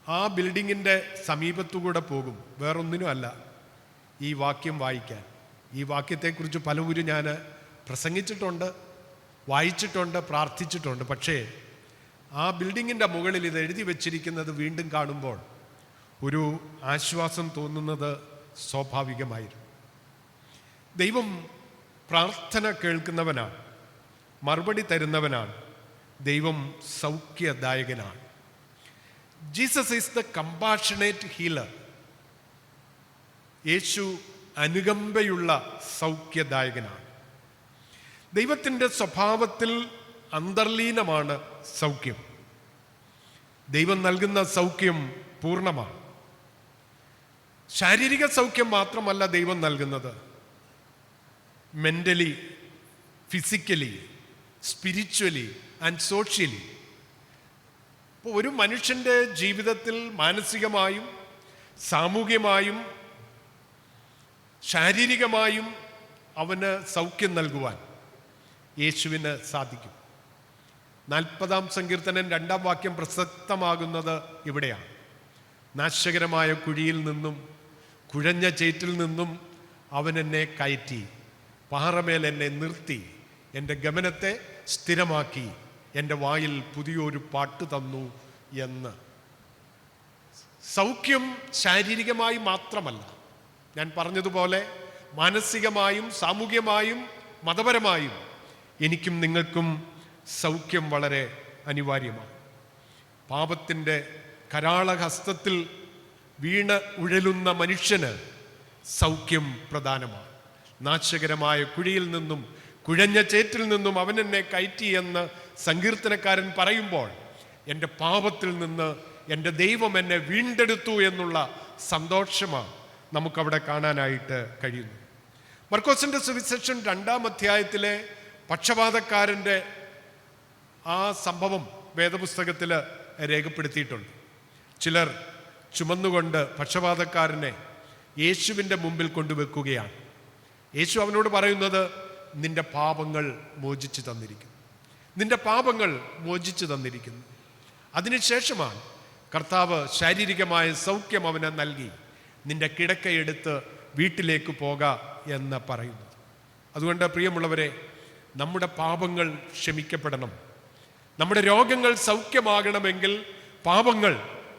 ആ ബിൽഡിങ്ങിൻ്റെ സമീപത്തുകൂടെ പോകും, വേറൊന്നിനുമല്ല, ഈ വാക്യം വായിക്കാൻ. ഈ വാക്യത്തെക്കുറിച്ച് പലവരും ഞാൻ പ്രസംഗിച്ചിട്ടുണ്ട്, വായിച്ചിട്ടുണ്ട്, പ്രാർത്ഥിച്ചിട്ടുണ്ട്. പക്ഷേ ആ ബിൽഡിങ്ങിൻ്റെ മുകളിൽ ഇത് എഴുതി വച്ചിരിക്കുന്നത് വീണ്ടും കാണുമ്പോൾ ഒരു ആശ്വാസം തോന്നുന്നത് സ്വാഭാവികമായിരുന്നു. ദൈവം പ്രാർത്ഥന കേൾക്കുന്നവനാണ്, മറുപടി തരുന്നവനാണ്. ദൈവം സൗഖ്യദായകനാണ്. Jesus is the compassionate healer. യേശു അനുകമ്പയുള്ള സൗഖ്യദായകനാണ്. ദൈവത്തിൻ്റെ സ്വഭാവത്തിൽ അന്തർലീനമാണ് സൗഖ്യം. ദൈവം നൽകുന്ന സൗഖ്യം പൂർണ്ണമാണ്. ശാരീരിക സൗഖ്യം മാത്രമല്ല ദൈവം നൽകുന്നത്, mentally, physically, spiritually and socially. ഇപ്പോൾ ഒരു മനുഷ്യൻ്റെ ജീവിതത്തിൽ മാനസികമായും സാമൂഹികമായും ശാരീരികമായും അവന് സൗഖ്യം നൽകുവാൻ യേശുവിന് സാധിക്കും. 40-ാം സങ്കീർത്തനം 2-ാം വാക്യം പ്രസക്തമാകുന്നത് ഇവിടെയാണ്. നാശകരമായ കുഴിയിൽ നിന്നും കുഴഞ്ഞ ചേറ്റിൽ നിന്നും അവൻ എന്നെ കയറ്റി, പാറമേൽ എന്നെ നിർത്തി, എൻ്റെ ഗമനത്തെ സ്ഥിരമാക്കി, എൻ്റെ വായിൽ പുതിയൊരു പാട്ട് തന്നു എന്ന്. സൗഖ്യം ശാരീരികമായി മാത്രമല്ല, ഞാൻ പറഞ്ഞതുപോലെ മാനസികമായും സാമൂഹികമായും മതപരമായും എനിക്കും നിങ്ങൾക്കും സൗഖ്യം വളരെ അനിവാര്യമാണ്. പാപത്തിൻ്റെ കരാളഹസ്തത്തിൽ വീണ് ഉഴലുന്ന മനുഷ്യന് സൗഖ്യം പ്രധാനമാണ്. നാശകരമായ കുഴിയിൽ നിന്നും കുഴഞ്ഞ ചേറ്റിൽ നിന്നും അവൻ എന്നെ കയറ്റി എന്ന് സങ്കീർത്തനക്കാരൻ പറയുമ്പോൾ എൻ്റെ പാപത്തിൽ നിന്ന് എൻ്റെ ദൈവം എന്നെ വീണ്ടെടുത്തു എന്നുള്ള സന്തോഷമാണ് നമുക്കവിടെ കാണാനായിട്ട് കഴിയുന്നു. മർക്കോസിൻ്റെ സുവിശേഷം 2-ാം അധ്യായത്തിലെ പക്ഷപാതക്കാരൻ്റെ ആ സംഭവം വേദപുസ്തകത്തിൽ രേഖപ്പെടുത്തിയിട്ടുണ്ട്. ചിലർ ചുമന്നുകൊണ്ട് പക്ഷപാതക്കാരനെ യേശുവിൻ്റെ മുമ്പിൽ കൊണ്ടുവെക്കുകയാണ്. യേശു അവനോട് പറയുന്നത്, നിന്റെ പാപങ്ങൾ മോചിച്ചു തന്നിരിക്കുന്നു, നിന്റെ പാപങ്ങൾ മോചിച്ചു തന്നിരിക്കുന്നു. അതിനുശേഷമാണ് കർത്താവ് ശാരീരികമായ സൗഖ്യം അവന് നൽകി, നിന്റെ കിടക്കയെടുത്ത് വീട്ടിലേക്ക് പോക എന്ന് പറയുന്നത്. അതുകൊണ്ട് പ്രിയമുള്ളവരെ, നമ്മുടെ പാപങ്ങൾ ക്ഷമിക്കപ്പെടണം. നമ്മുടെ രോഗങ്ങൾ സൗഖ്യമാകണമെങ്കിൽ പാപങ്ങൾ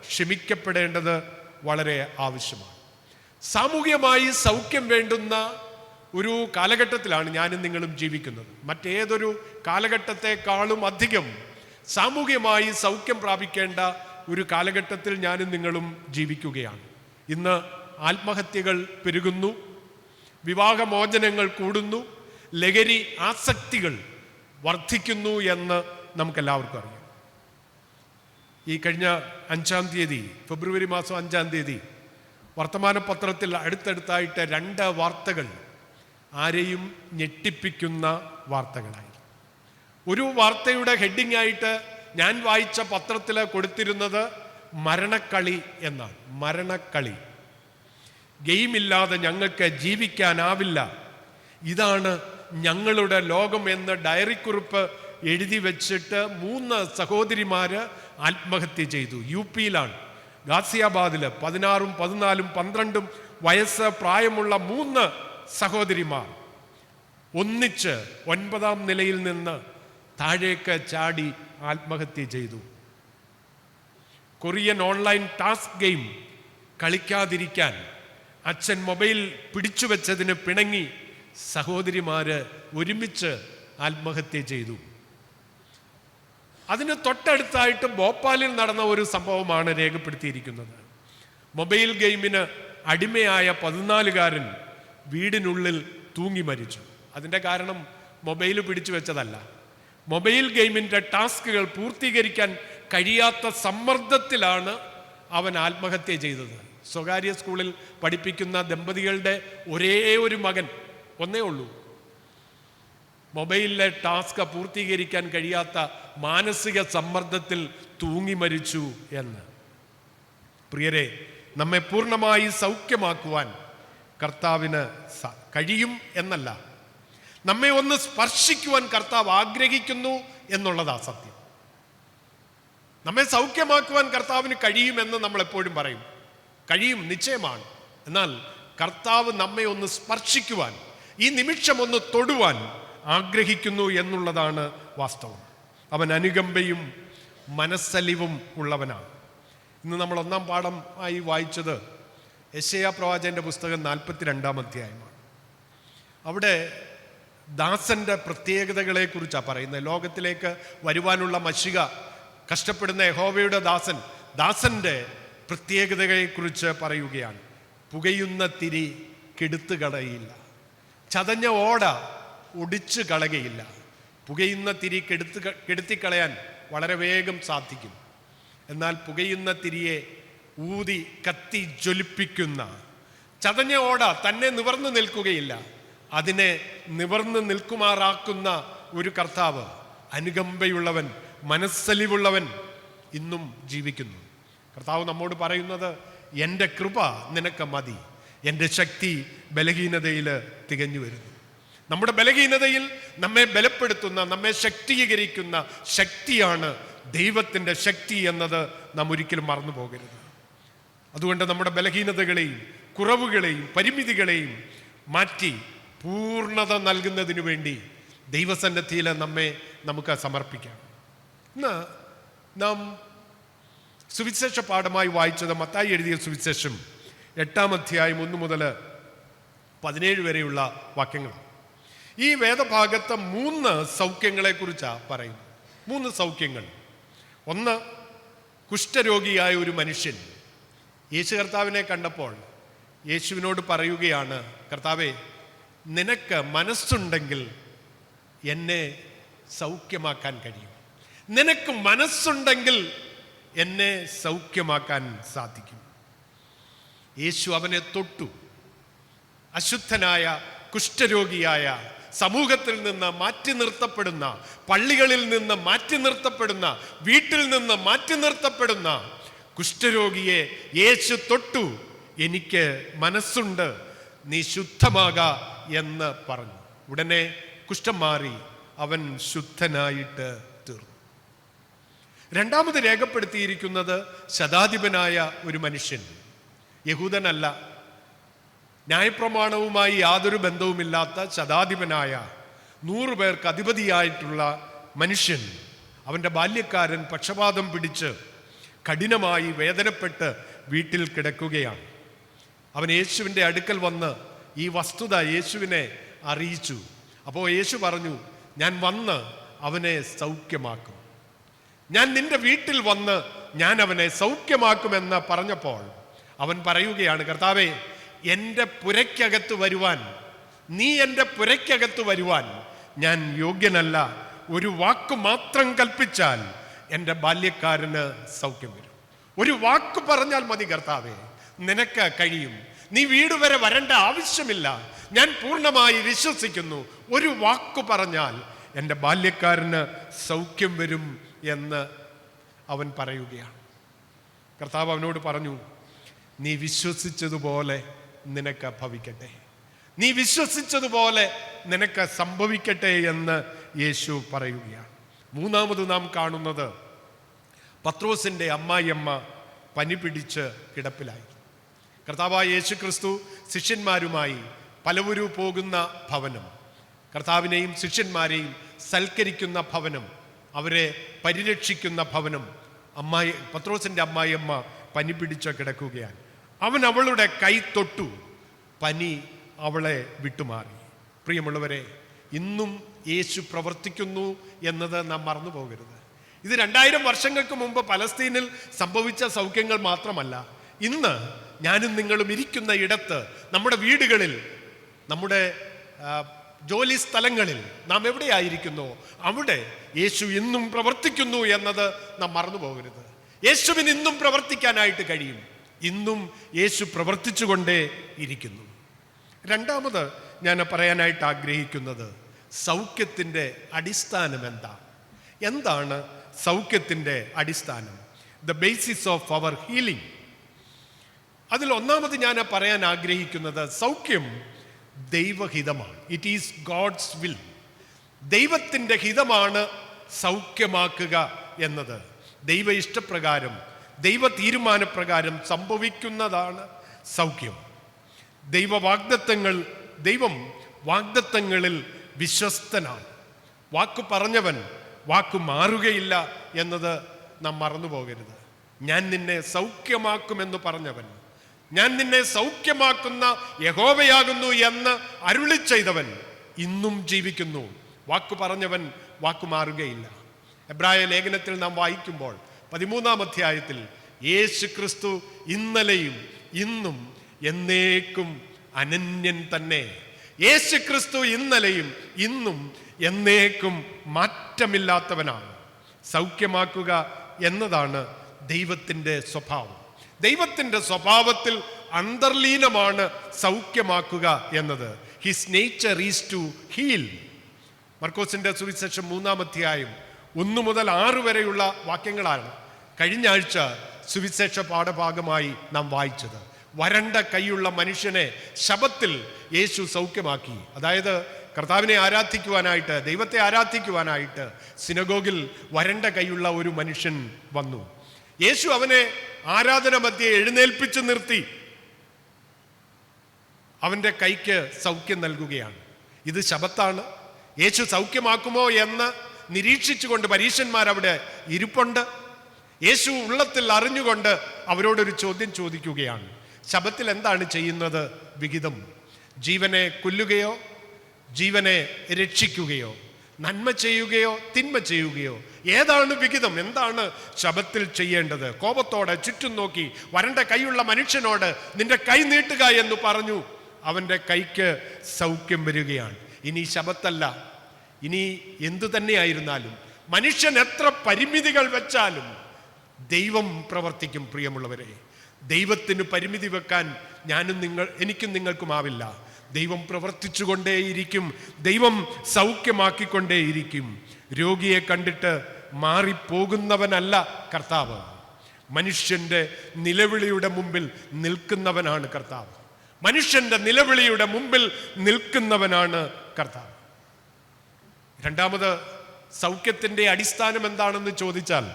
ക്ഷമിക്കപ്പെടേണ്ടത് വളരെ ആവശ്യമാണ്. സാമൂഹികമായി സൗഖ്യം വേണ്ടുന്ന ഒരു കാലഘട്ടത്തിലാണ് ഞാനും നിങ്ങളും ജീവിക്കുന്നത്. മറ്റേതൊരു കാലഘട്ടത്തെക്കാളും അധികം സാമൂഹികമായി സൗഖ്യം പ്രാപിക്കേണ്ട ഒരു കാലഘട്ടത്തിൽ ഞാനും നിങ്ങളും ജീവിക്കുകയാണ്. ഇന്ന് ആത്മഹത്യകൾ പെരുകുന്നു, വിവാഹമോചനങ്ങൾ കൂടുന്നു, ലഹരി ആസക്തികൾ വർദ്ധിക്കുന്നു എന്ന് നമുക്കെല്ലാവർക്കും അറിയാം. ഈ കഴിഞ്ഞ 5-ാം തീയതി, ഫെബ്രുവരി മാസം 5-ാം തീയതി വർത്തമാനപത്രത്തിൽ അടുത്തടുത്തായിട്ട് 2 വാർത്തകൾ ആരെയും ഞെട്ടിപ്പിക്കുന്ന വാർത്തകളായി. ഒരു വാർത്തയുടെ ഹെഡിങ് ആയിട്ട് ഞാൻ വായിച്ച പത്രത്തിൽ കൊടുത്തിരുന്നത് മരണക്കളി എന്നാണ്. മരണക്കളി, ഗെയിമില്ലാതെ ഞങ്ങൾക്ക് ജീവിക്കാനാവില്ല, ഇതാണ് ഞങ്ങളുടെ ലോകം എന്ന് ഡയറിക്കുറിപ്പ് എഴുതി വെച്ചിട്ട് 3 സഹോദരിമാര് ആത്മഹത്യ ചെയ്തു. UP-യിലാണ്, ഗാസിയാബാദിൽ 16, 14, 12 വയസ്സ് പ്രായമുള്ള 3 സഹോദരിമാർ ഒന്നിച്ച് 9-ാം നിലയിൽ നിന്ന് താഴേക്ക് ചാടി ആത്മഹത്യ ചെയ്തു. കൊറിയൻ ഓൺലൈൻ ടാസ്ക് ഗെയിം കളിക്കാതിരിക്കാൻ അച്ഛൻ മൊബൈൽ പിടിച്ചു വെച്ചതിന് പിണങ്ങി സഹോദരിമാര് ഒരുമിച്ച് ആത്മഹത്യ ചെയ്തു. അതിന് തൊട്ടടുത്തായിട്ട് ഭോപ്പാലിൽ നടന്ന ഒരു സംഭവമാണ് രേഖപ്പെടുത്തിയിരിക്കുന്നത്. മൊബൈൽ ഗെയിമിന് അടിമയായ 14-കാരൻ വീടിനുള്ളിൽ തൂങ്ങി മരിച്ചു. അതിൻ്റെ കാരണം മൊബൈൽ പിടിച്ചു വെച്ചതല്ല, മൊബൈൽ ഗെയിമിൻ്റെ ടാസ്കുകൾ പൂർത്തീകരിക്കാൻ കഴിയാത്ത സമ്മർദ്ദത്തിലാണ് അവൻ ആത്മഹത്യ ചെയ്തത്. സ്വകാര്യ സ്കൂളിൽ പഠിപ്പിക്കുന്ന ദമ്പതികളുടെ ഒരേ ഒരു മകൻ, ഒന്നേ ഉള്ളൂ. മൊബൈലിലെ ടാസ്ക് പൂർത്തീകരിക്കാൻ കഴിയാത്ത മാനസിക സമ്മർദ്ദത്തിൽ തൂങ്ങി മരിച്ചു എന്ന്. പ്രിയരെ, നമ്മെ പൂർണ്ണമായി സൗഖ്യമാക്കുവാൻ കർത്താവിന് കഴിയും എന്നല്ല, നമ്മെ ഒന്ന് സ്പർശിക്കുവാൻ കർത്താവ് ആഗ്രഹിക്കുന്നു എന്നുള്ളതാ സത്യം. നമ്മെ സൗഖ്യമാക്കുവാൻ കർത്താവിന് കഴിയുമെന്ന് നമ്മൾ എപ്പോഴും പറയും. കഴിയും, നിശ്ചയമാണ്. എന്നാൽ കർത്താവ് നമ്മെ ഒന്ന് സ്പർശിക്കുവാൻ, ഈ നിമിഷം ഒന്ന് തൊടുവാൻ ആഗ്രഹിക്കുന്നു എന്നുള്ളതാണ് വാസ്തവം. അവൻ അനുകമ്പയും മനസ്സലിവും ഉള്ളവനാണ്. ഇന്ന് നമ്മൾ 1-ാം പാഠം ആയി വായിച്ചത് യെശയ്യാ പ്രവാചകന്റെ പുസ്തകം 42-ാം അധ്യായമാണ്. അവിടെ ദാസന്റെ പ്രത്യേകതകളെ കുറിച്ചാണ് പറയുന്നത്. ലോകത്തിലേക്ക് വരുവാനുള്ള മശിക കഷ്ടപ്പെടുന്ന യഹോവയുടെ ദാസന്റെ പ്രത്യേകതകളെക്കുറിച്ച് പറയുകയാണ്. പുകയുന്ന തിരി കെടുത്തു കളയില്ല, ചതഞ്ഞ ഓട ഒടിച്ചു കളകയില്ല. പുകയുന്ന തിരി കെടുത്തിക്കളയാൻ വളരെ വേഗം സാധിക്കും. എന്നാൽ പുകയുന്ന തിരിയെ ഊതി കത്തി ജ്വലിപ്പിക്കുന്ന ചതഞ്ഞ ഓട തന്നെ നിവർന്നു നിൽക്കുകയില്ല, അതിനെ നിവർന്നു നിൽക്കുമാറാക്കുന്ന ഒരു കർത്താവ്, അനുകമ്പയുള്ളവൻ, മനസ്സലിവുള്ളവൻ ഇന്നും ജീവിക്കുന്നു. കർത്താവ് നമ്മോട് പറയുന്നത്, എൻ്റെ കൃപ നിനക്ക് മതി, എൻ്റെ ശക്തി ബലഹീനതയിൽ തികഞ്ഞു വരുന്നു. നമ്മുടെ ബലഹീനതയിൽ നമ്മെ ബലപ്പെടുത്തുന്ന, നമ്മെ ശക്തീകരിക്കുന്ന ശക്തിയാണ് ദൈവത്തിൻ്റെ ശക്തി എന്നത് നാം ഒരിക്കലും മറന്നു പോകരുത്. അതുകൊണ്ട് നമ്മുടെ ബലഹീനതകളെയും കുറവുകളെയും പരിമിതികളെയും മാറ്റി പൂർണ്ണത നൽകുന്നതിന് വേണ്ടി ദൈവസന്നിധിയിൽ നമുക്ക് സമർപ്പിക്കാം. ഇന്ന് നാം സുവിശേഷ പാഠമായി വായിച്ചത് മത്തായി എഴുതിയ സുവിശേഷം 8-ാം അധ്യായം 1 മുതൽ 17 വരെയുള്ള വാക്യങ്ങൾ. ഈ വേദഭാഗത്ത് 3 സൗഖ്യങ്ങളെക്കുറിച്ചാണ് പറയുന്നത്. 3 സൗഖ്യങ്ങൾ. ഒന്ന്, കുഷ്ഠരോഗിയായ ഒരു മനുഷ്യൻ യേശു കർത്താവിനെ കണ്ടപ്പോൾ യേശുവിനോട് പറയുകയാണ്, കർത്താവേ, നിനക്ക് മനസ്സുണ്ടെങ്കിൽ എന്നെ സൗഖ്യമാക്കാൻ കഴിയും. നിനക്ക് മനസ്സുണ്ടെങ്കിൽ എന്നെ സൗഖ്യമാക്കാൻ സാധിക്കും. യേശു അവനെ തൊട്ടു. അശുദ്ധനായ, കുഷ്ഠരോഗിയായ, സമൂഹത്തിൽ നിന്ന് മാറ്റി നിർത്തപ്പെടുന്ന, പള്ളികളിൽ നിന്ന് മാറ്റി നിർത്തപ്പെടുന്ന, വീട്ടിൽ നിന്ന് മാറ്റി നിർത്തപ്പെടുന്ന കുഷ്ഠരോഗിയെ യേശു തൊട്ടു. എനിക്ക് മനസ്സുണ്ട്, നീ ശുദ്ധമാക എന്ന് പറഞ്ഞു. ഉടനെ കുഷ്ഠം മാറി, അവൻ ശുദ്ധനായിട്ട് തീർന്നു. രണ്ടാമത് രേഖപ്പെടുത്തിയിരിക്കുന്നത് ശതാധിപനായ ഒരു മനുഷ്യൻ, യഹൂദനല്ല, ന്യായപ്രമാണവുമായി യാതൊരു ബന്ധവുമില്ലാത്ത ശതാധിപനായ 100 പേർക്ക് അധിപതിയായിട്ടുള്ള മനുഷ്യൻ. അവൻ്റെ ബാല്യക്കാരൻ പക്ഷപാതം പിടിച്ച് കഠിനമായി വേദനപ്പെട്ട് വീട്ടിൽ കിടക്കുകയാണ്. അവൻ യേശുവിൻ്റെ അടുക്കൽ വന്ന് ഈ വസ്തുത യേശുവിനെ അറിയിച്ചു. അപ്പോൾ യേശു പറഞ്ഞു, ഞാൻ വന്ന് അവനെ സൗഖ്യമാക്കും. ഞാൻ നിന്റെ വീട്ടിൽ വന്ന് ഞാൻ അവനെ സൗഖ്യമാക്കുമെന്ന് പറഞ്ഞപ്പോൾ അവൻ പറയുകയാണ്, കർത്താവേ, എൻ്റെ പുരയ്ക്കകത്ത് വരുവാൻ, നീ എൻ്റെ പുരയ്ക്കകത്ത് വരുവാൻ ഞാൻ യോഗ്യനല്ല. ഒരു വാക്ക് മാത്രം കൽപ്പിച്ചാൽ എൻ്റെ ബാല്യക്കാരന് സൗഖ്യം വരും. ഒരു വാക്ക് പറഞ്ഞാൽ മതി കർത്താവേ, നിനക്ക് കഴിയും. നീ വീട് വരെ വരേണ്ട ആവശ്യമില്ല. ഞാൻ പൂർണ്ണമായി വിശ്വസിക്കുന്നു. ഒരു വാക്ക് പറഞ്ഞാൽ എൻ്റെ ബാല്യക്കാരന് സൗഖ്യം വരും എന്ന് അവൻ പറയുകയാണ്. കർത്താവ് അവനോട് പറഞ്ഞു, നീ വിശ്വസിച്ചതുപോലെ നിനക്ക് ഭവിക്കട്ടെ, നീ വിശ്വസിച്ചതുപോലെ നിനക്ക് സംഭവിക്കട്ടെ എന്ന് യേശു പറയുകയാണ്. മൂന്നാമത് നാം കാണുന്നത് പത്രോസിൻ്റെ അമ്മായിയമ്മ പനി പിടിച്ച് കിടപ്പിലായി. കർത്താവായ യേശു ക്രിസ്തു ശിഷ്യന്മാരുമായി പലവരും പോകുന്ന ഭവനം, കർത്താവിനെയും ശിഷ്യന്മാരെയും സൽക്കരിക്കുന്ന ഭവനം, അവരെ പരിരക്ഷിക്കുന്ന ഭവനം, പത്രോസിൻ്റെ അമ്മായിയമ്മ പനി പിടിച്ച് കിടക്കുകയാണ്. അവൻ അവളുടെ കൈ തൊട്ടു, പനി അവളെ വിട്ടുമാറി. പ്രിയമുള്ളവരെ, ഇന്നും യേശു പ്രവർത്തിക്കുന്നു എന്നത് നാം മറന്നു പോകരുത്. ഇത് 2000 വർഷങ്ങൾക്ക് മുമ്പ് പലസ്തീനിൽ സംഭവിച്ച സൗഖ്യങ്ങൾ മാത്രമല്ല. ഇന്ന് ഞാനും നിങ്ങളും ഇരിക്കുന്ന ഇടത്ത്, നമ്മുടെ വീടുകളിൽ, നമ്മുടെ ജോലി സ്ഥലങ്ങളിൽ, നാം എവിടെയായിരിക്കുന്നോ അവിടെ യേശു ഇന്നും പ്രവർത്തിക്കുന്നു എന്നത് നാം മറന്നു പോകരുത്. യേശുവിന് ഇന്നും പ്രവർത്തിക്കാനായിട്ട് കഴിയും. ഇന്നും യേശു പ്രവർത്തിച്ചുകൊണ്ടേ ഇരിക്കുന്നു. രണ്ടാമത് ഞാൻ പറയാനായിട്ട് ആഗ്രഹിക്കുന്നത് സൗഖ്യത്തിൻ്റെ അടിസ്ഥാനം എന്താണ് സൗഖ്യത്തിൻ്റെ അടിസ്ഥാനം? The basis of our healing. അതിൽ ഒന്നാമത് ഞാൻ പറയാൻ ആഗ്രഹിക്കുന്നത് സൗഖ്യം ദൈവഹിതമാണ്. It is God's will. ദൈവത്തിൻ്റെ ഹിതമാണ് സൗഖ്യമാക്കുക എന്നത്. ദൈവ ഇഷ്ടപ്രകാരം, ദൈവ തീരുമാനപ്രകാരം സംഭവിക്കുന്നതാണ് സൗഖ്യം. ദൈവം വാഗ്ദത്തങ്ങളിൽ വിശ്വസ്തനാണ്. വാക്ക് പറഞ്ഞവൻ വാക്ക് മാറുകയില്ല എന്നത് നാം മറന്നു പോകരുത്. ഞാൻ നിന്നെ സൗഖ്യമാക്കുമെന്ന് പറഞ്ഞവൻ, ഞാൻ നിന്നെ സൗഖ്യമാക്കുന്ന യഹോവയാകുന്നു എന്ന് അരുളി ചെയ്തവൻ ഇന്നും ജീവിക്കുന്നു. വാക്ക് പറഞ്ഞവൻ വാക്ക് മാറുകയില്ല. എബ്രായ ലേഖനത്തിൽ നാം വായിക്കുമ്പോൾ 13-ാം അധ്യായത്തിൽ യേശു ക്രിസ്തു ഇന്നലെയും ഇന്നും എന്നേക്കും അനന്യൻ തന്നെ. യേശു ക്രിസ്തു ഇന്നലെയും ഇന്നും എന്നേക്കും മാറ്റമില്ലാത്തവനാണ്. സൗഖ്യമാക്കുക എന്നതാണ് ദൈവത്തിൻ്റെ സ്വഭാവം. ദൈവത്തിൻ്റെ സ്വഭാവത്തിൽ അന്തർലീനമാണ് സൗഖ്യമാക്കുക എന്നത്. His nature is to heal. മർക്കോസിൻ്റെ സുവിശേഷം 3-ാം അധ്യായം 1 മുതൽ 6 വരെയുള്ള വാക്യങ്ങളാണ് കഴിഞ്ഞ ആഴ്ച സുവിശേഷ പാഠഭാഗമായി നാം വായിച്ചത്. വരണ്ട കൈയുള്ള മനുഷ്യനെ ശബത്തിൽ യേശു സൗഖ്യമാക്കി. അതായത് കർത്താവിനെ ആരാധിക്കുവാനായിട്ട്, ദൈവത്തെ ആരാധിക്കുവാനായിട്ട് സിനഗോഗിൽ വരണ്ട കൈയുള്ള ഒരു മനുഷ്യൻ വന്നു. യേശു അവനെ ആരാധന മധ്യേ എഴുന്നേൽപ്പിച്ചു നിർത്തി അവൻ്റെ കൈക്ക് സൗഖ്യം നൽകുകയാണ്. ഇത് ശബത്താണ്. യേശു സൗഖ്യമാക്കുമോ എന്ന് നിരീക്ഷിച്ചുകൊണ്ട് പരീശന്മാരവിടെ ഇരിപ്പുണ്ട്. യേശു ഉള്ളത്തിൽ അറിഞ്ഞുകൊണ്ട് അവരോടൊരു ചോദ്യം ചോദിക്കുകയാണ്. ശബത്തിൽ എന്താണ് ചെയ്യുന്നത് വിഹിതം? ജീവനെ കൊല്ലുകയോ ജീവനെ രക്ഷിക്കുകയോ, നന്മ ചെയ്യുകയോ തിന്മ ചെയ്യുകയോ? ഏതാണ് വിഹിതം? എന്താണ് ശബത്തിൽ ചെയ്യേണ്ടത്? കോപത്തോടെ ചുറ്റും നോക്കി വരണ്ട കൈയുള്ള മനുഷ്യനോട് നിന്റെ കൈ നീട്ടുക എന്ന് പറഞ്ഞു. അവൻ്റെ കൈക്ക് സൗഖ്യം വരികയാണ്. ഇനി ശബത്തല്ല, ഇനി എന്തു തന്നെയായിരുന്നാലും, മനുഷ്യൻ എത്ര പരിമിതികൾ വെച്ചാലും ദൈവം പ്രവർത്തിക്കും. പ്രിയമുള്ളവരെ, ദൈവത്തിന് പരിമിതി വെക്കാൻ എനിക്കും നിങ്ങൾക്കുമാവില്ല. ദൈവം പ്രവർത്തിച്ചുകൊണ്ടേയിരിക്കും. ദൈവം സൗഖ്യമാക്കിക്കൊണ്ടേയിരിക്കും. രോഗിയെ കണ്ടിട്ട് മാറിപ്പോകുന്നവനല്ല കർത്താവ്. മനുഷ്യൻ്റെ നിലവിളിയുടെ മുമ്പിൽ നിൽക്കുന്നവനാണ് കർത്താവ്. മനുഷ്യൻ്റെ നിലവിളിയുടെ മുമ്പിൽ നിൽക്കുന്നവനാണ് കർത്താവ്. രണ്ടാമത്, സൗഖ്യത്തിൻ്റെ അടിസ്ഥാനം എന്താണെന്ന് ചോദിച്ചാൽ,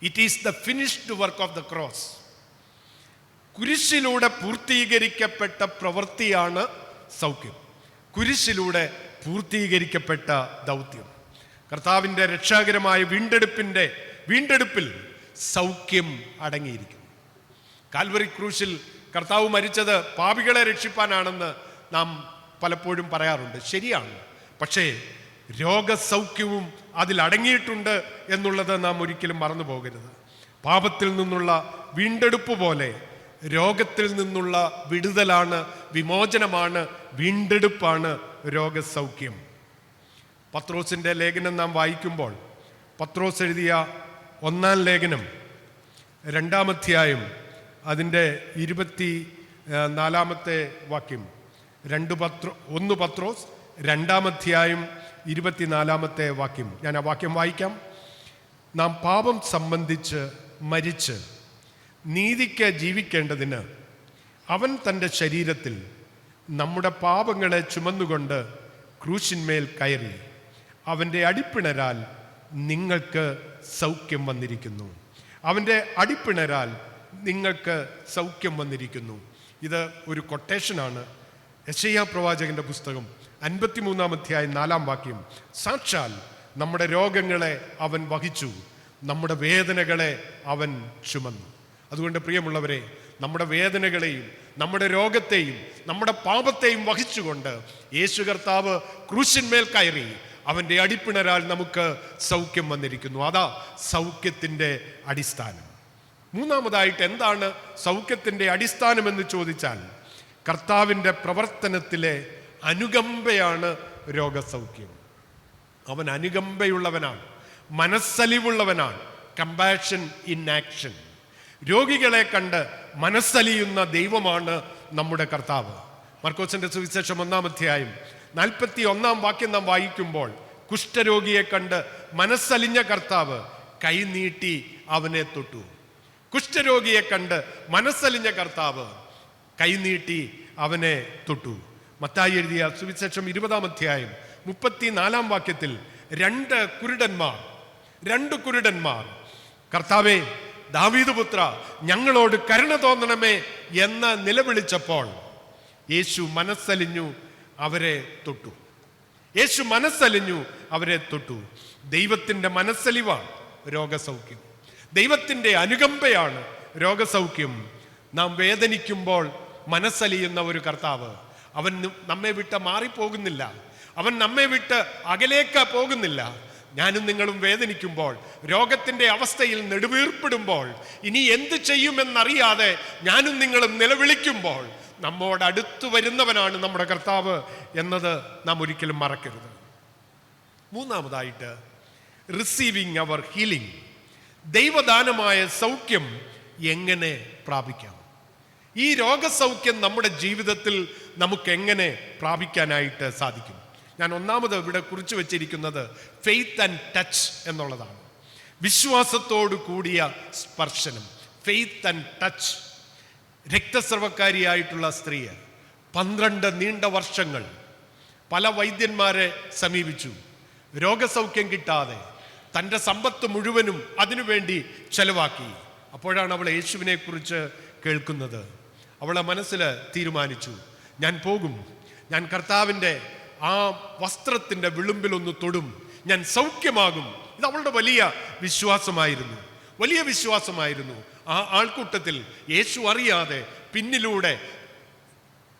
it is the finished work of the cross. കുരിശിലൂടെ പൂർത്തീകരിക്കപ്പെട്ട പ്രവൃത്തിയാണ് സൗഖ്യം. കുരിശിലൂടെ പൂർത്തീകരിക്കപ്പെട്ട ദൗത്യം. കർത്താവിൻ്റെ രക്ഷാകരമായ വീണ്ടെടുപ്പിൽ സൗഖ്യം അടങ്ങിയിരിക്കുന്നു. കാൽവറി ക്രൂശിൽ കർത്താവ് മരിച്ചത് പാപികളെ രക്ഷിപ്പാനാണെന്ന് നാം പലപ്പോഴും പറയാറുണ്ട്. ശരിയാണ്. പക്ഷേ രോഗസൗഖ്യവും അതിൽ അടങ്ങിയിട്ടുണ്ട് എന്നുള്ളത് നാം ഒരിക്കലും മറന്നു പോകരുത്. പാപത്തിൽ നിന്നുള്ള വീണ്ടെടുപ്പ് പോലെ രോഗത്തിൽ നിന്നുള്ള വിടുതലാണ്, വിമോചനമാണ്, വീണ്ടെടുപ്പാണ് രോഗസൗഖ്യം. പത്രോസിൻ്റെ ലേഖനം നാം വായിക്കുമ്പോൾ, പത്രോസ് എഴുതിയ 1-ാം ലേഖനം 2-ാം അധ്യായം അതിൻ്റെ 24-ാമത്തെ വാക്യം, 1 പത്രോസ് 2-ാം അധ്യായം 24-ാമത്തെ വാക്യം. ഞാൻ ആ വാക്യം വായിക്കാം. നാം പാപം സംബന്ധിച്ച് മരിച്ച് നീതിക്ക് ജീവിക്കേണ്ടതിന് അവൻ തൻ്റെ ശരീരത്തിൽ നമ്മുടെ പാപങ്ങളെ ചുമന്നുകൊണ്ട് ക്രൂശിന്മേൽ കയറി അവൻ്റെ അടിപ്പിണരാൽ നിങ്ങൾക്ക് സൗഖ്യം വന്നിരിക്കുന്നു. അവൻ്റെ അടിപ്പിണരാൽ നിങ്ങൾക്ക് സൗഖ്യം വന്നിരിക്കുന്നു. ഇത് ഒരു കൊട്ടേഷനാണ്. യെശയ്യാ പ്രവാചകന്റെ പുസ്തകം 53-ാം അധ്യായം 4-ാം വാക്യം. സാക്ഷാൽ നമ്മുടെ രോഗങ്ങളെ അവൻ വഹിച്ചു, നമ്മുടെ വേദനകളെ അവൻ ചുമന്നു. അതുകൊണ്ട് പ്രിയമുള്ളവരെ, നമ്മുടെ വേദനകളെയും നമ്മുടെ രോഗത്തെയും നമ്മുടെ പാപത്തെയും വഹിച്ചുകൊണ്ട് യേശു കർത്താവ് ക്രൂശിന്മേൽ കയറി അവൻ്റെ അടിപ്പിണരാൽ നമുക്ക് സൗഖ്യം വന്നിരിക്കുന്നു. അതാ സൗഖ്യത്തിൻ്റെ അടിസ്ഥാനം. മൂന്നാമതായിട്ട് എന്താണ് സൗഖ്യത്തിൻ്റെ അടിസ്ഥാനമെന്ന് ചോദിച്ചാൽ, കർത്താവിൻ്റെ പ്രവർത്തനത്തിലെ അനുകമ്പയാണ് രോഗസൗഖ്യം. അവൻ അനുകമ്പയുള്ളവനാണ്, മനസ്സലിവുള്ളവനാണ്. Compassion in action. രോഗികളെ കണ്ട് മനസ്സലിയുന്ന ദൈവമാണ് നമ്മുടെ കർത്താവ്. മർക്കോസിന്റെ സുവിശേഷം 1-ാം അധ്യായം 41-ാം വാക്യം നാം വായിക്കുമ്പോൾ, കുഷ്ഠരോഗിയെ കണ്ട് മനസ്സലിഞ്ഞ കർത്താവ് കൈനീട്ടി അവനെ തൊട്ടു. കുഷ്ഠരോഗിയെ കണ്ട് മനസ്സലിഞ്ഞ കർത്താവ് കൈനീട്ടി അവനെ തൊട്ടു. മത്തായി എഴുതിയ സുവിശേഷം 20-ാം അധ്യായം 34-ാം വാക്യത്തിൽ 2 കുരുടന്മാർ കർത്താവേ, ദാവീദ് പുത്ര, ഞങ്ങളോട് കരുണ തോന്നണമേ എന്ന് നിലവിളിച്ചപ്പോൾ യേശു മനസ്സലിഞ്ഞു അവരെ തൊട്ടു. ദൈവത്തിൻ്റെ മനസ്സലിവാണ് രോഗസൗഖ്യം. ദൈവത്തിൻ്റെ അനുകമ്പയാണ് രോഗസൗഖ്യം. നാം വേദനിക്കുമ്പോൾ മനസ്സലിയുന്ന ഒരു കർത്താവ്, അവൻ നമ്മെ വിട്ട് മാറിപ്പോകുന്നില്ല, അവൻ നമ്മെ വിട്ട് അകലേക്ക് പോകുന്നില്ല. ഞാനും നിങ്ങളും വേദനിക്കുമ്പോൾ, രോഗത്തിൻ്റെ അവസ്ഥയിൽ നെടുവീർപ്പിടുമ്പോൾ, ഇനി എന്ത് ചെയ്യുമെന്നറിയാതെ ഞാനും നിങ്ങളും നിലവിളിക്കുമ്പോൾ നമ്മോട് അടുത്തു വരുന്നവനാണ് നമ്മുടെ കർത്താവ് എന്നത് നാം ഒരിക്കലും മറക്കരുത്. മൂന്നാമതായിട്ട്, റിസീവിങ് അവർ ഹീലിംഗ്. ദൈവദാനമായ സൗഖ്യം എങ്ങനെ പ്രാപിക്കാം? ഈ രോഗസൗഖ്യം നമ്മുടെ ജീവിതത്തിൽ നമുക്ക് എങ്ങനെ പ്രാപിക്കാനായിട്ട് സാധിക്കും? ഞാൻ ഒന്നാമത് ഇവിടെ കുറിച്ച് വെച്ചിരിക്കുന്നത് ഫെയ്ത്ത് ആൻഡ് ടച്ച് എന്നുള്ളതാണ്. വിശ്വാസത്തോടു കൂടിയ സ്പർശനം, ഫെയ്ത്ത് ആൻഡ് ടച്ച്. രക്തസ്രവക്കാരിയായിട്ടുള്ള സ്ത്രീ 12 നീണ്ട വർഷങ്ങൾ പല വൈദ്യന്മാരെ സമീപിച്ചു. രോഗസൗഖ്യം കിട്ടാതെ തൻ്റെ സമ്പത്ത് മുഴുവനും അതിനുവേണ്ടി ചെലവാക്കി. അപ്പോഴാണ് അവൾ യേശുവിനെ കുറിച്ച് കേൾക്കുന്നത്. അവളെ മനസ്സിൽ തീരുമാനിച്ചു, ഞാൻ പോകും, ഞാൻ കർത്താവിൻ്റെ ആ വസ്ത്രത്തിൻ്റെ വിളുമ്പിലൊന്ന് തൊടും, ഞാൻ സൗഖ്യമാകും. ഇത് അവളുടെ വലിയ വിശ്വാസമായിരുന്നു. ആ ആൾക്കൂട്ടത്തിൽ യേശു അറിയാതെ പിന്നിലൂടെ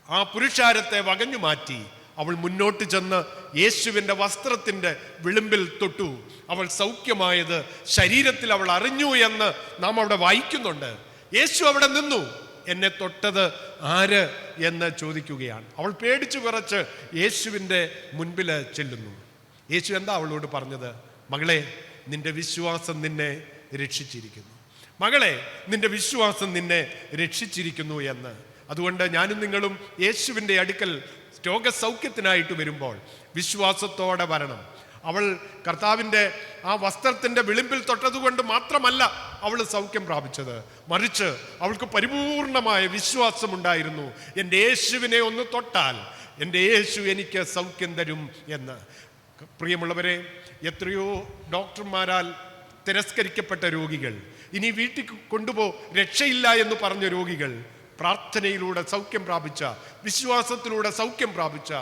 ആ പുരുഷാരത്തെ വകഞ്ഞു മാറ്റി അവൾ മുന്നോട്ട് ചെന്ന് യേശുവിൻ്റെ വസ്ത്രത്തിൻ്റെ വിളുമ്പിൽ തൊട്ടു. അവൾ സൗഖ്യമായത് ശരീരത്തിൽ അവൾ അറിഞ്ഞു എന്ന് നാം അവിടെ വായിക്കുന്നുണ്ട്. യേശു അവിടെ നിന്നു. എന്നെ തൊട്ടത് ആര് എന്ന് ചോദിക്കുകയാണ്. അവൾ പേടിച്ചു വിറച്ച് യേശുവിൻ്റെ മുൻപിൽ ചെല്ലുന്നു. യേശു എന്താ അവളോട് പറഞ്ഞത്? മകളെ, നിന്റെ വിശ്വാസം നിന്നെ രക്ഷിച്ചിരിക്കുന്നു. മകളെ, നിന്റെ വിശ്വാസം നിന്നെ രക്ഷിച്ചിരിക്കുന്നു എന്ന്. അതുകൊണ്ട് ഞാനും നിങ്ങളും യേശുവിൻ്റെ അടുക്കൽ രോഗസൗഖ്യത്തിനായിട്ട് വരുമ്പോൾ വിശ്വാസത്തോടെ വരണം. അവൾ കർത്താവിൻ്റെ ആ വസ്ത്രത്തിൻ്റെ വിളിമ്പിൽ തൊട്ടതുകൊണ്ട് മാത്രമല്ല അവൾ സൗഖ്യം പ്രാപിച്ചത്, മറിച്ച് അവൾക്ക് പരിപൂർണമായ വിശ്വാസമുണ്ടായിരുന്നു. എൻ്റെ യേശുവിനെ ഒന്ന് തൊട്ടാൽ എൻ്റെ യേശു എനിക്ക് സൗഖ്യം തരും എന്ന്. പ്രിയമുള്ളവരെ, എത്രയോ ഡോക്ടർമാരാൽ തിരസ്കരിക്കപ്പെട്ട രോഗികൾ, ഇനി വീട്ടിൽ കൊണ്ടുപോ, രക്ഷയില്ല എന്ന് പറഞ്ഞ രോഗികൾ, പ്രാർത്ഥനയിലൂടെ സൗഖ്യം പ്രാപിച്ച, വിശ്വാസത്തിലൂടെ സൗഖ്യം പ്രാപിച്ച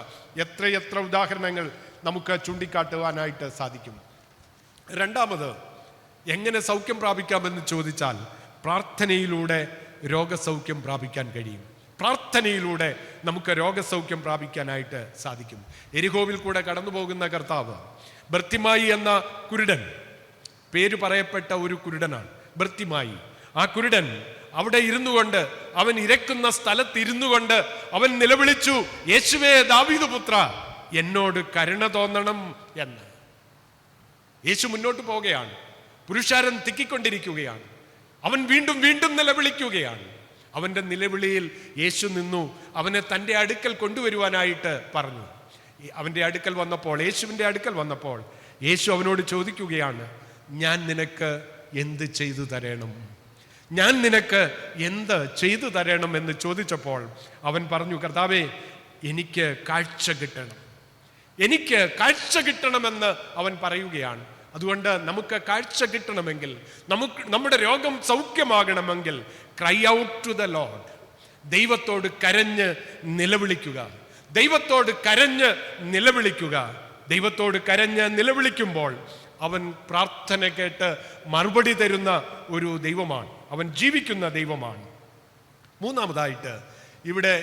എത്രയെത്ര ഉദാഹരണങ്ങൾ നമുക്ക് ചൂണ്ടിക്കാട്ടുവാനായിട്ട് സാധിക്കും. രണ്ടാമത്, എങ്ങനെ സൗഖ്യം പ്രാപിക്കാമെന്ന് ചോദിച്ചാൽ പ്രാർത്ഥനയിലൂടെ രോഗസൗഖ്യം പ്രാപിക്കാൻ കഴിയും. പ്രാർത്ഥനയിലൂടെ നമുക്ക് രോഗസൗഖ്യം പ്രാപിക്കാനായിട്ട് സാധിക്കും. എരിഹോവിൽ കൂടെ കടന്നു പോകുന്ന കർത്താവ് ബർത്തിമായി എന്ന കുരുടൻ, പേര് പറയപ്പെട്ട ഒരു കുരുടനാണ് ബർത്തിമായി. ആ കുരുടൻ അവിടെ ഇരുന്നു കൊണ്ട്, അവൻ ഇരക്കുന്ന സ്ഥലത്ത് ഇരുന്നു കൊണ്ട് അവൻ നിലവിളിച്ചു, യേശുവേ ദാവീദ് പുത്ര, എന്നോട് കരുണ തോന്നണം എന്ന്. യേശു മുന്നോട്ട് പോവുകയാണ്. പുരുഷാരം തിക്കിക്കൊണ്ടിരിക്കുകയാണ്. അവൻ വീണ്ടും വീണ്ടും നിലവിളിക്കുകയാണ്. അവൻ്റെ നിലവിളിയിൽ യേശു നിന്നു. അവനെ തൻ്റെ അടുക്കൽ കൊണ്ടുവരുവാനായിട്ട് പറഞ്ഞു. അവൻ്റെ അടുക്കൽ വന്നപ്പോൾ, യേശുവിൻ്റെ അടുക്കൽ വന്നപ്പോൾ യേശു അവനോട് ചോദിക്കുകയാണ്, ഞാൻ നിനക്ക് എന്ത് ചെയ്തു തരണം? ഞാൻ നിനക്ക് എന്ത് ചെയ്തു തരണം എന്ന് ചോദിച്ചപ്പോൾ അവൻ പറഞ്ഞു, കർത്താവേ, എനിക്ക് കാഴ്ച കിട്ടണം, എനിക്ക് കാഴ്ച കിട്ടണമെന്ന് അവൻ പറയുകയാണ്. അതുകൊണ്ട് നമുക്ക് കാഴ്ച കിട്ടണമെങ്കിൽ, നമ്മുടെ രോഗം സൗഖ്യമാകണമെങ്കിൽ cry out to the Lord. ദൈവത്തോട് കരഞ്ഞ് നിലവിളിക്കുക. ദൈവത്തോട് കരഞ്ഞ് നിലവിളിക്കുക. ദൈവത്തോട് കരഞ്ഞ് നിലവിളിക്കുമ്പോൾ അവൻ പ്രാർത്ഥന കേട്ട് മറുപടി തരുന്ന ഒരു ദൈവമാണ്. അവൻ ജീവിക്കുന്ന ദൈവമാണ്. മൂന്നാമതായിട്ട് ഇവിടെ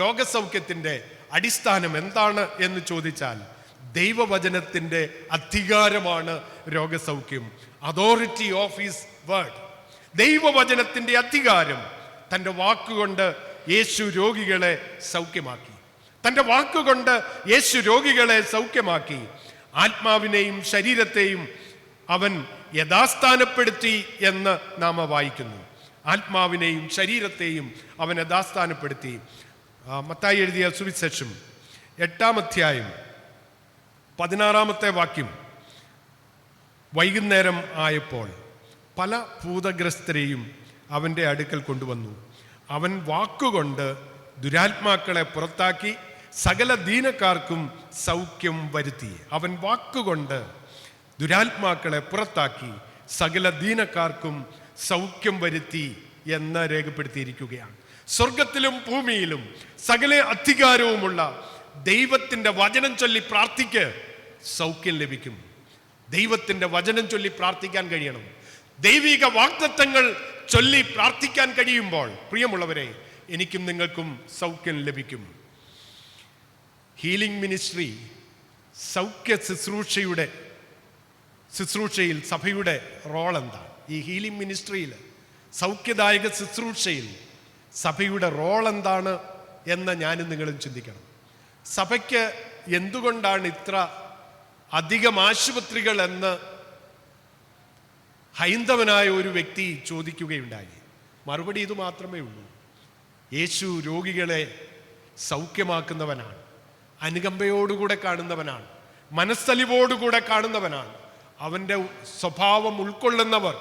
രോഗസൗഖ്യത്തിൻ്റെ അടിസ്ഥാനം എന്താണ് എന്ന് ചോദിച്ചാൽ ദൈവവചനത്തിൻ്റെ അധികാരമാണ് രോഗസൗഖ്യം. Authority of his word. ദൈവവചനത്തിൻ്റെ അധികാരം. തൻ്റെ വാക്കുകൊണ്ട് യേശു രോഗികളെ സൗഖ്യമാക്കി. തൻ്റെ വാക്കുകൊണ്ട് യേശു രോഗികളെ സൗഖ്യമാക്കി. ആത്മാവിനെയും ശരീരത്തെയും അവൻ യഥാസ്ഥാനപ്പെടുത്തി എന്ന് നാം വായിക്കുന്നു. ആത്മാവിനെയും ശരീരത്തെയും അവൻ യഥാസ്ഥാനപ്പെടുത്തി. മത്തായി എഴുതിയ സുവിശേഷം 8-ാം അധ്യായം 16-ാമത്തെ വാക്യം. വൈകുന്നേരം ആയപ്പോൾ പല ഭൂതഗ്രസ്തരെയും അവൻ്റെ അടുക്കൽ കൊണ്ടുവന്നു. അവൻ വാക്കുകൊണ്ട് ദുരാത്മാക്കളെ പുറത്താക്കി സകല ദീനക്കാർക്കും സൗഖ്യം വരുത്തി. അവൻ വാക്കുകൊണ്ട് ദുരാത്മാക്കളെ പുറത്താക്കി സകല ദീനക്കാർക്കും സൗഖ്യം വരുത്തി എന്ന് രേഖപ്പെടുത്തിയിരിക്കുകയാണ്. സ്വർഗത്തിലും ഭൂമിയിലും സകല അധികാരവുമുള്ള ദൈവത്തിൻ്റെ വചനം ചൊല്ലി പ്രാർത്ഥിക്ക്, സൗഖ്യം ലഭിക്കും. ദൈവത്തിൻ്റെ വചനം ചൊല്ലി പ്രാർത്ഥിക്കാൻ കഴിയണം. ദൈവിക വാഗ്ദത്തങ്ങൾ ചൊല്ലി പ്രാർത്ഥിക്കാൻ കഴിയുമ്പോൾ പ്രിയമുള്ളവരെ, എനിക്കും നിങ്ങൾക്കും സൗഖ്യം ലഭിക്കും. ഹീലിംഗ് മിനിസ്ട്രി, സൗഖ്യ ശുശ്രൂഷയിൽ സഭയുടെ റോൾ എന്താണ്? ഈ ഹീലിംഗ് മിനിസ്ട്രിയിൽ, സൗഖ്യദായക ശുശ്രൂഷയിൽ സഭയുടെ റോൾ എന്താണ് എന്ന് ഞാനും നിങ്ങളും ചിന്തിക്കണം. സഭയ്ക്ക് എന്തുകൊണ്ടാണ് ഇത്ര അധികം ആശുപത്രികൾ എന്ന് ഹൈന്ദവനായ ഒരു വ്യക്തി ചോദിക്കുകയുണ്ടായി. മറുപടി ഇത് മാത്രമേ ഉള്ളൂ. യേശു രോഗികളെ സൗഖ്യമാക്കുന്നവനാണ്, അനുകമ്പയോടുകൂടെ കാണുന്നവനാണ്, മനസ്സലിവോടുകൂടെ കാണുന്നവനാണ്. അവൻ്റെ സ്വഭാവം ഉൾക്കൊള്ളുന്നവർ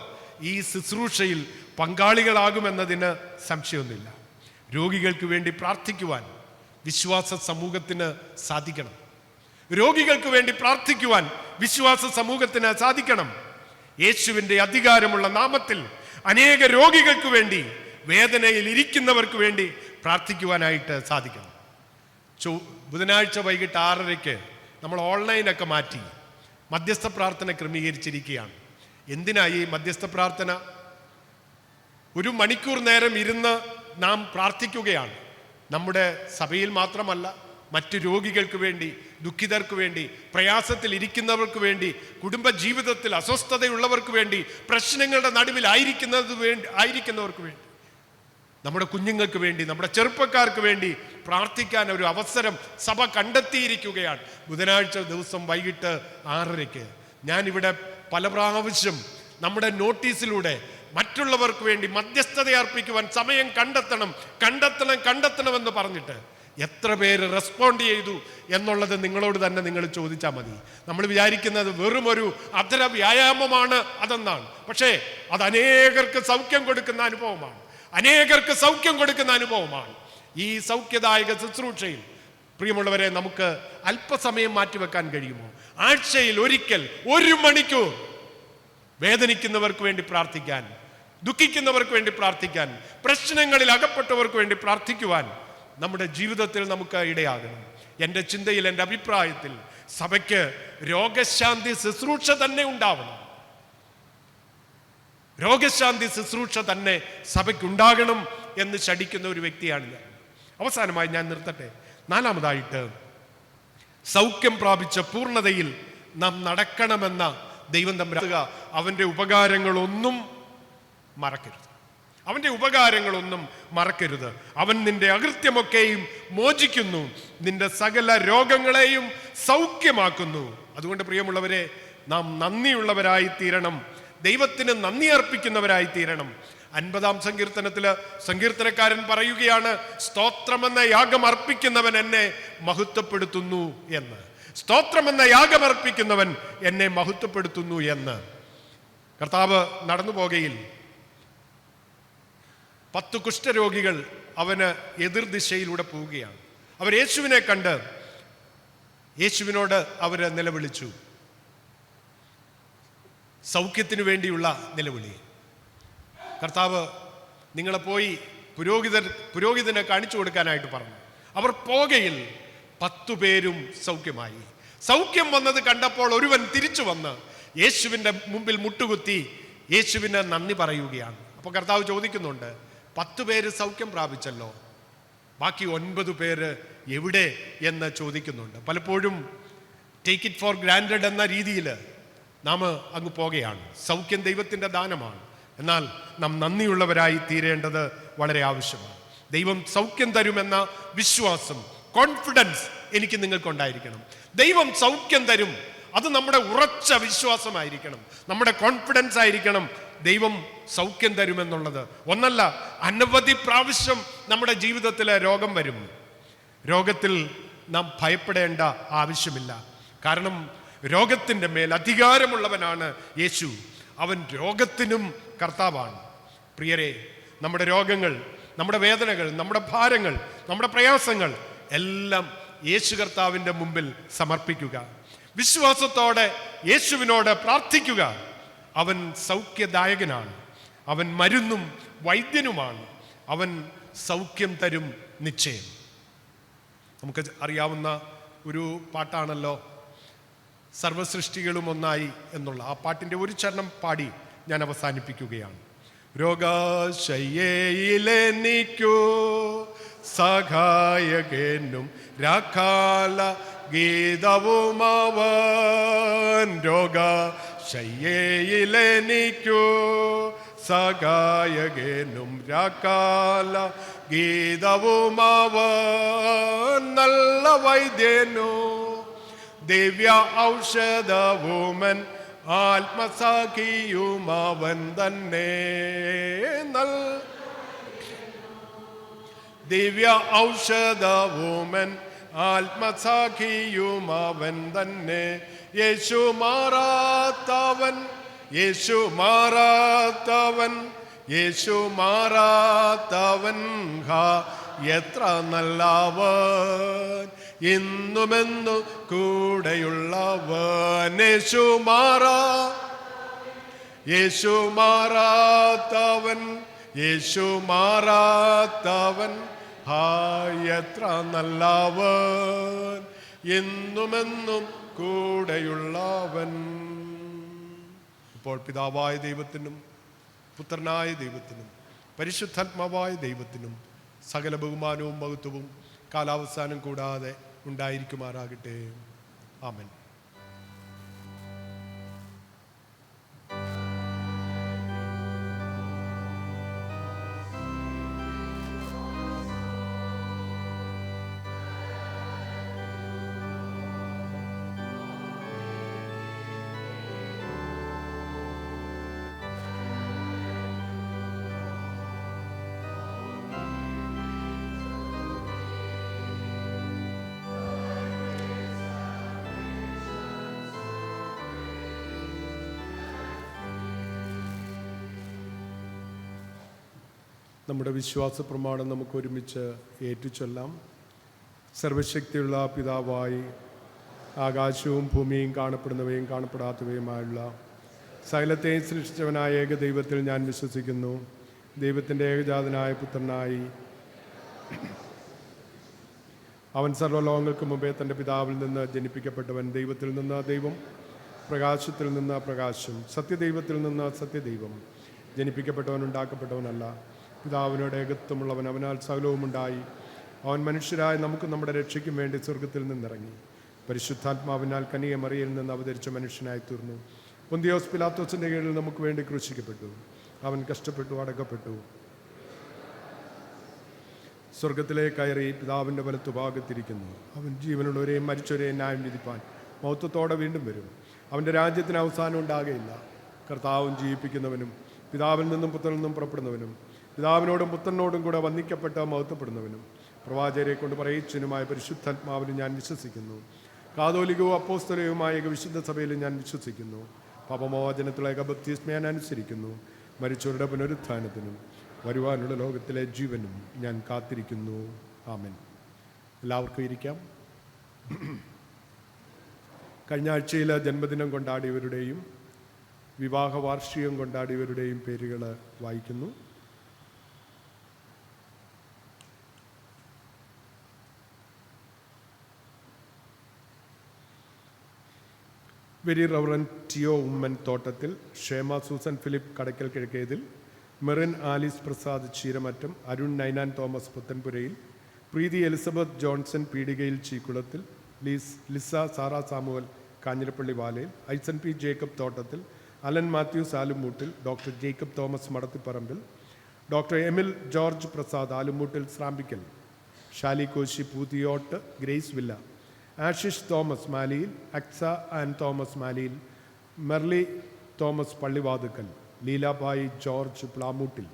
ഈ ശുശ്രൂഷയിൽ പങ്കാളികളാകുമെന്നതിന് സംശയമൊന്നുമില്ല. രോഗികൾക്ക് വേണ്ടി പ്രാർത്ഥിക്കുവാൻ, വിശ്വാസ സമൂഹത്തിന് സാധിക്കണം. രോഗികൾക്ക് വേണ്ടി പ്രാർത്ഥിക്കുവാൻ വിശ്വാസ സമൂഹത്തിന് സാധിക്കണം. യേശുവിൻ്റെ അധികാരമുള്ള നാമത്തിൽ അനേക രോഗികൾക്ക് വേണ്ടി, വേദനയിൽ ഇരിക്കുന്നവർക്ക് വേണ്ടി പ്രാർത്ഥിക്കുവാനായിട്ട് സാധിക്കണം. ബുധനാഴ്ച വൈകിട്ട് 6:30 നമ്മൾ ഓൺലൈനൊക്കെ മാറ്റി മധ്യസ്ഥ പ്രാർത്ഥന ക്രമീകരിച്ചിരിക്കുകയാണ്. എന്തിനായി മധ്യസ്ഥ പ്രാർത്ഥന? 1 മണിക്കൂർ നേരം ഇരുന്ന് നാം പ്രാർത്ഥിക്കുകയാണ്. നമ്മുടെ സഭയിൽ മാത്രമല്ല, മറ്റു രോഗികൾക്ക് വേണ്ടി, ദുഃഖിതർക്ക് വേണ്ടി, പ്രയാസത്തിൽ ഇരിക്കുന്നവർക്ക് വേണ്ടി, കുടുംബ ജീവിതത്തിൽ അസ്വസ്ഥതയുള്ളവർക്ക് വേണ്ടി, പ്രശ്നങ്ങളുടെ നടുവിൽ ആയിരിക്കുന്നവർക്ക് വേണ്ടി, നമ്മുടെ കുഞ്ഞുങ്ങൾക്ക് വേണ്ടി, നമ്മുടെ ചെറുപ്പക്കാർക്ക് വേണ്ടി പ്രാർത്ഥിക്കാൻ ഒരു അവസരം സഭ കണ്ടെത്തിയിരിക്കുകയാണ്. ബുധനാഴ്ച ദിവസം വൈകിട്ട് 6:30 ഞാനിവിടെ പല പ്രാവശ്യം നമ്മുടെ നോട്ടീസിലൂടെ മറ്റുള്ളവർക്ക് വേണ്ടി മധ്യസ്ഥത അർപ്പിക്കുവാൻ സമയം കണ്ടെത്തണമെന്ന് പറഞ്ഞിട്ട് എത്ര പേര് റെസ്പോണ്ട് ചെയ്തു എന്നുള്ളത് നിങ്ങളോട് തന്നെ നിങ്ങൾ ചോദിച്ചാൽ മതി. നമ്മൾ വിചാരിക്കുന്നത് വെറും ഒരു അധര വ്യായാമമാണ് അതെന്നാണ്. പക്ഷേ അത് അനേകർക്ക് സൗഖ്യം കൊടുക്കുന്ന അനുഭവമാണ്. ഈ സൗഖ്യദായക ശുശ്രൂഷയിൽ പ്രിയമുള്ളവരെ, നമുക്ക് അല്പസമയം മാറ്റിവെക്കാൻ കഴിയുമോ? ആഴ്ചയിൽ ഒരിക്കൽ 1 മണിക്കൂർ വേദനിക്കുന്നവർക്ക് വേണ്ടി പ്രാർത്ഥിക്കാൻ, ദുഃഖിക്കുന്നവർക്ക് വേണ്ടി പ്രാർത്ഥിക്കാൻ, പ്രശ്നങ്ങളിൽ അകപ്പെട്ടവർക്ക് വേണ്ടി പ്രാർത്ഥിക്കുവാൻ നമ്മുടെ ജീവിതത്തിൽ നമുക്ക് ഇടയാകണം. എൻ്റെ ചിന്തയിൽ, എൻ്റെ അഭിപ്രായത്തിൽ സഭയ്ക്ക് രോഗശാന്തി ശുശ്രൂഷ തന്നെ ഉണ്ടാവണം. രോഗശാന്തി ശുശ്രൂഷ തന്നെ സഭയ്ക്കുണ്ടാകണം എന്ന് ശഠിക്കുന്ന ഒരു വ്യക്തിയാണ് ഞാൻ. അവസാനമായി ഞാൻ നിർത്തട്ടെ. 4-ാമതായിട്ട്, സൗഖ്യം പ്രാപിച്ച പൂർണ്ണതയിൽ നാം നടക്കണമെന്ന ദൈവം തമ്പുരാൻ അവൻ്റെ ഉപകാരങ്ങളൊന്നും മറക്കരുത്. അവൻ നിന്റെ അകൃത്യമൊക്കെയും മോചിക്കുന്നു, നിന്റെ സകല രോഗങ്ങളെയും സൗഖ്യമാക്കുന്നു. അതുകൊണ്ട് പ്രിയമുള്ളവരെ, നാം നന്ദിയുള്ളവരായി തീരണം, ദൈവത്തിന് നന്ദി അർപ്പിക്കുന്നവരായി തീരണം. 50-ാം സങ്കീർത്തനത്തില് സങ്കീർത്തനക്കാരൻ പറയുകയാണ്, സ്തോത്രമെന്ന യാഗം അർപ്പിക്കുന്നവൻ എന്നെ മഹത്വപ്പെടുത്തുന്നു എന്ന്. സ്തോത്രമെന്ന യാഗം അർപ്പിക്കുന്നവൻ എന്നെ മഹത്വപ്പെടുത്തുന്നു എന്ന്. കർത്താവ് നടന്നു പോകയിൽ 10 കുഷ്ഠരോഗികൾ അവന് എതിർദിശയിലൂടെ പോവുകയാണ്. അവർ യേശുവിനെ കണ്ട് യേശുവിനോട് അവര് നിലവിളിച്ചു. സൗഖ്യത്തിനു വേണ്ടിയുള്ള നിലവിളി. കർത്താവ് നിങ്ങളെ പോയി പുരോഹിതനെ കാണിച്ചു കൊടുക്കാനായിട്ട് പറഞ്ഞു. അവർ പോകയിൽ 10 പേരും സൗഖ്യമായി. സൗഖ്യം വന്നത് കണ്ടപ്പോൾ ഒരുവൻ തിരിച്ചു വന്ന് യേശുവിൻ്റെ മുമ്പിൽ മുട്ടുകുത്തി യേശുവിന് നന്ദി പറയുകയാണ്. അപ്പോൾ കർത്താവ് ചോദിക്കുന്നുണ്ട്, 10 പേര് സൗഖ്യം പ്രാപിച്ചല്ലോ, ബാക്കി 9 പേര് എവിടെ എന്ന് ചോദിക്കുന്നുണ്ട്. പലപ്പോഴും ടേക്ക് ഇറ്റ് ഫോർ ഗ്രാൻഡഡ് എന്ന രീതിയിൽ നാം അങ്ങ് പോകുകയാണ്. സൗഖ്യം ദൈവത്തിൻ്റെ ദാനമാണ്. എന്നാൽ നാം നന്ദിയുള്ളവരായി തീരേണ്ടത് വളരെ ആവശ്യമാണ്. ദൈവം സൗഖ്യം തരുമെന്ന വിശ്വാസം, കോൺഫിഡൻസ് എനിക്ക് നിങ്ങൾക്കുണ്ടായിരിക്കണം. ദൈവം സൗഖ്യം തരും, അത് നമ്മുടെ ഉറച്ച വിശ്വാസമായിരിക്കണം, നമ്മുടെ കോൺഫിഡൻസ് ആയിരിക്കണം. ദൈവം സൗഖ്യം തരുമെന്നുള്ളത് ഒന്നല്ല, അനവധി പ്രാവശ്യം നമ്മുടെ ജീവിതത്തിൽ രോഗം വരും. രോഗത്തിൽ നാം ഭയപ്പെടേണ്ട ആവശ്യമില്ല. കാരണം രോഗത്തിൻ്റെ മേൽ അധികാരമുള്ളവനാണ് യേശു. അവൻ രോഗത്തിനും കർത്താവാണ്. പ്രിയരെ, നമ്മുടെ രോഗങ്ങൾ, നമ്മുടെ വേദനകൾ, നമ്മുടെ ഭാരങ്ങൾ, നമ്മുടെ പ്രയാസങ്ങൾ എല്ലാം യേശു കർത്താവിൻ്റെ മുമ്പിൽ സമർപ്പിക്കുക. വിശ്വാസത്തോടെ യേശുവിനോട് പ്രാർത്ഥിക്കുക. അവൻ സൗഖ്യദായകനാണ്, അവൻ മരുന്നും വൈദ്യനുമാണ്, അവൻ സൗഖ്യം തരും നിശ്ചയം. നമുക്ക് അറിയാവുന്ന ഒരു പാട്ടാണല്ലോ സർവസൃഷ്ടികളും ഒന്നായി എന്നുള്ള. ആ പാട്ടിൻ്റെ ഒരു ചരണം പാടി ഞാൻ അവസാനിപ്പിക്കുകയാണ്. രോഗശയ്യയിലെനിക്കു സഹായകനും രാഖാല ഗീതവുമവൻ. രോഗശയ്യയിലെനിക്കു സഹായകനും രാഖാല ഗീതവുമവൻ. നല്ല വൈദ്യനു ദിവ്യ ഔഷധവുമൻ ആത്മസഖിയുമവൻ തന്നെ. ദിവ്യ ഔഷധവുമൻ ആത്മസഖിയുമവൻ തന്നെ. യേശു മാറാത്തവൻ, യേശു മാറാത്തവൻ, യേശു മാറാത്തവൻ. എത്ര നല്ലവൻ, ഇന്നുമെന്നും കൂടെയുള്ളവൻ. യേശു മാറാത്തവൻ, യേശു മാറാത്തവൻ, എത്ര നല്ലവൻ, എന്നുമെന്നും കൂടെയുള്ളവൻ. ഇപ്പോൾ പിതാവായ ദൈവത്തിനും പുത്രനായ ദൈവത്തിനും പരിശുദ്ധാത്മാവായ ദൈവത്തിനും സകല ബഹുമാനവും മഹത്വവും കാലാവസാനം കൂടാതെ ഉണ്ടായിരിക്കുമാറാകട്ടെ. ആമേൻ. നമ്മുടെ വിശ്വാസ പ്രമാണം നമുക്ക് ഒരുമിച്ച് ഏറ്റുചൊല്ലാം. സർവശക്തിയുള്ള പിതാവായി ആകാശവും ഭൂമിയും കാണപ്പെടുന്നവയും കാണപ്പെടാത്തവയുമായുള്ള സകലത്തെയും സൃഷ്ടിച്ചവനായ ഏകദൈവത്തിൽ ഞാൻ വിശ്വസിക്കുന്നു. ദൈവത്തിൻ്റെ ഏകജാതനായ പുത്രനായി അവൻ സർവ്വലോകങ്ങൾക്ക് മുമ്പേ തൻ്റെ പിതാവിൽ നിന്ന് ജനിപ്പിക്കപ്പെട്ടവൻ, ദൈവത്തിൽ നിന്ന് ദൈവം, പ്രകാശത്തിൽ നിന്ന് പ്രകാശം, സത്യദൈവത്തിൽ നിന്ന് സത്യദൈവം, ജനിപ്പിക്കപ്പെട്ടവൻ ഉണ്ടാക്കപ്പെട്ടവനല്ല, പിതാവിനോട് ഏകത്വമുള്ളവൻ, അവനാൽ സകലവും ഉണ്ടായി. അവൻ മനുഷ്യരായ നമുക്ക് നമ്മുടെ രക്ഷയ്ക്കും വേണ്ടി സ്വർഗത്തിൽ നിന്നിറങ്ങി. പരിശുദ്ധാത്മാവിനാൽ കന്യക മറിയയിൽ നിന്ന് അവതരിച്ച മനുഷ്യനായി തീർന്നു. പൊന്തിയോസ് പിലാത്തോസിൻ്റെ കീഴിൽ നമുക്ക് വേണ്ടി ക്രൂശിക്കപ്പെട്ടു. അവൻ കഷ്ടപ്പെട്ടു, അടക്കപ്പെട്ടു, സ്വർഗത്തിലേക്ക് കയറി പിതാവിൻ്റെ വലത്തുഭാഗത്തിരിക്കുന്നു. അവൻ ജീവനുള്ളവരെയും മരിച്ചവരെയും ന്യായം വിധിപ്പാൻ മഹത്വത്തോടെ വീണ്ടും വരും. അവൻ്റെ രാജ്യത്തിന് അവസാനം ഉണ്ടാകുകയില്ല. കർത്താവും ജീവിപ്പിക്കുന്നവനും പിതാവിൽ നിന്നും പുത്രനിൽ നിന്നും പുറപ്പെടുന്നവനും പിതാവിനോടും പുത്രനോടും കൂടെ വന്ദിക്കപ്പെട്ട് മഹത്വപ്പെടുന്നവനും പ്രവാചകരെ കൊണ്ട് പറയിച്ചനുമായ പരിശുദ്ധാത്മാവിനും ഞാൻ വിശ്വസിക്കുന്നു. കാതോലികവും അപ്പോസ്തലികവുമായ വിശുദ്ധ സഭയിലും ഞാൻ വിശ്വസിക്കുന്നു. പാപമോചനത്തിലുള്ള ബപ്തിസ്മ ഞാൻ അനുസരിക്കുന്നു. മരിച്ചവരുടെ പുനരുത്ഥാനത്തിനും വരുവാനുള്ള ലോകത്തിലെ ജീവനും ഞാൻ കാത്തിരിക്കുന്നു. ആമേൻ. എല്ലാവർക്കും ഇരിക്കാം. കഴിഞ്ഞ ആഴ്ചയിൽ ജന്മദിനം കൊണ്ടാടിയവരുടെയും വിവാഹ വാർഷികം കൊണ്ടാടിയവരുടെയും പേരുകൾ വായിക്കുന്നു. Very Reverend Tio Oommen Thottathil, Shema Susan Philip Kadakkal Kizhakkethil, Merin Alice Prasad Cheeramattam, Arun Ninan Thomas Puthenpurayil, Preethi Elizabeth Johnson Peedikayil Cheekulathil, Lisa Sara Samuel Kanjirappally Valayil, Aisen P Jacob Thottathil, Alan Mathews Alummoottil, doctor Jacob Thomas Madathiparambil, doctor Emil George Prasad Alummoottil Srampickal, Shali Koshy Poothiyottu Grace Villa, Ashish Thomas Maliyil, Aksa and Thomas Maliyil, Merly Thomas Pallivathukkal, Leelabai George Plamoottil,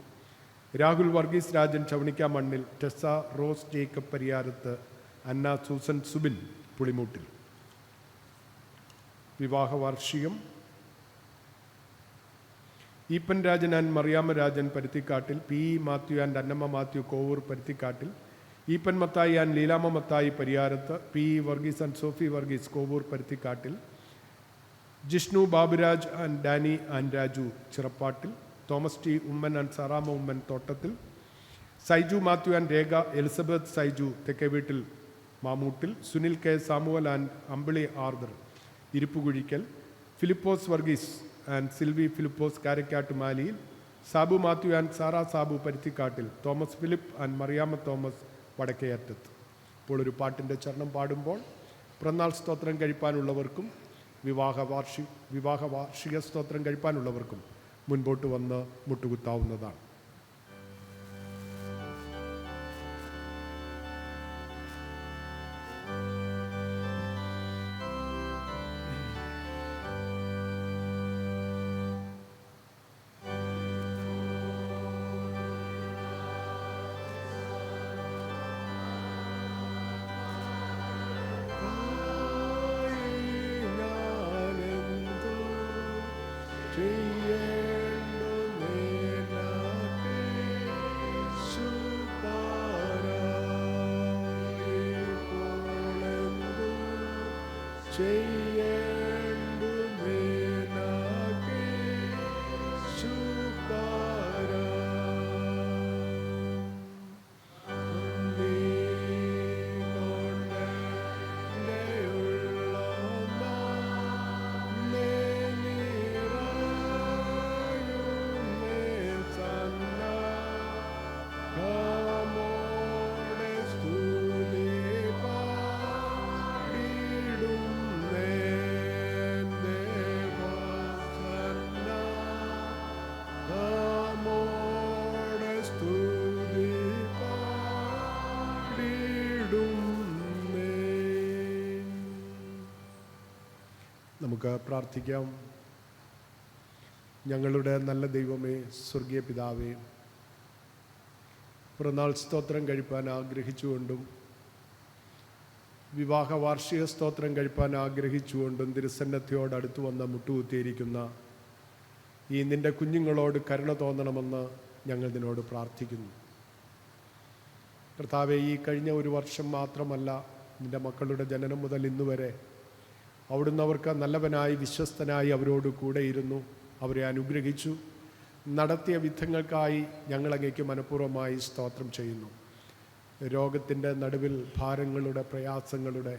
Rahul Varghese Rajan Chavanikkamannil, Tessa Rose Jacob പരിയാരത്ത്, Anna Susan Subin Pulimoottil. വിവാഹ വാർഷികം Eapen Rajan and Mariamma Rajan Paruthikkattil, P E Mathew and Annamma Mathew Kovoor Paruthikkattil, Eapen Mathai and Leelamma Mathai Pariyarath, P E Varghese and Sophie Varghese Kovoor Paruthikkattil, Jishnu Baburaj and Danny and Raju Chirappattil, Thomas T Oommen and Saramma Oommen Thottathil, Saiju Mathew and Rekha Elizabeth Saiju Thekke Veettil Mamoottil, Sunil K Samuel and Ambili Arthur Irippukuzhikkal, Philipose Varghese and Silvy Philipose Karakkad മാലിയിൽ, Sabu Mathew and Sara Sabu Paruthikkattil, Thomas Philip and Mariamma Thomas Vadakkeyattathu. ഇപ്പോൾ ഒരു പാട്ടിൻ്റെ ചരണം പാടുമ്പോൾ പിറന്നാൾ സ്തോത്രം കഴിപ്പാനുള്ളവർക്കും വിവാഹ വാർഷിക സ്തോത്രം കഴിപ്പാനുള്ളവർക്കും മുൻപോട്ട് വന്ന് മുട്ടുകുത്താവുന്നതാണ്. നമുക്ക് പ്രാർത്ഥിക്കാം. ഞങ്ങളുടെ നല്ല ദൈവമേ, സ്വർഗീയ പിതാവേ, പിറന്നാൾ സ്തോത്രം കഴിപ്പാൻ ആഗ്രഹിച്ചുകൊണ്ടും വിവാഹ വാർഷിക സ്തോത്രം കഴിപ്പാൻ ആഗ്രഹിച്ചുകൊണ്ടും തിരുസന്നദ്ധിയോട് അടുത്തു വന്ന് മുട്ടുകുത്തിയിരിക്കുന്ന ഈ നിൻ്റെ കുഞ്ഞുങ്ങളോട് കരുണ തോന്നണമെന്ന് ഞങ്ങൾ നിന്നോട് പ്രാർത്ഥിക്കുന്നു. കർത്താവേ, ഈ കഴിഞ്ഞ ഒരു വർഷം മാത്രമല്ല, നിൻ്റെ മക്കളുടെ ജനനം മുതൽ ഇന്നുവരെ അവിടുന്ന് അവർക്ക് നല്ലവനായി വിശ്വസ്തനായി അവരോട് കൂടെയിരുന്നു, അവരെ അനുഗ്രഹിച്ചു. നടത്തിയ വിധങ്ങൾക്കായി ഞങ്ങളങ്ങേക്ക് മനഃപൂർവ്വമായി സ്തോത്രം ചെയ്യുന്നു. രോഗത്തിൻ്റെ നടുവിൽ ഭാരങ്ങളുടെ, പ്രയാസങ്ങളുടെ,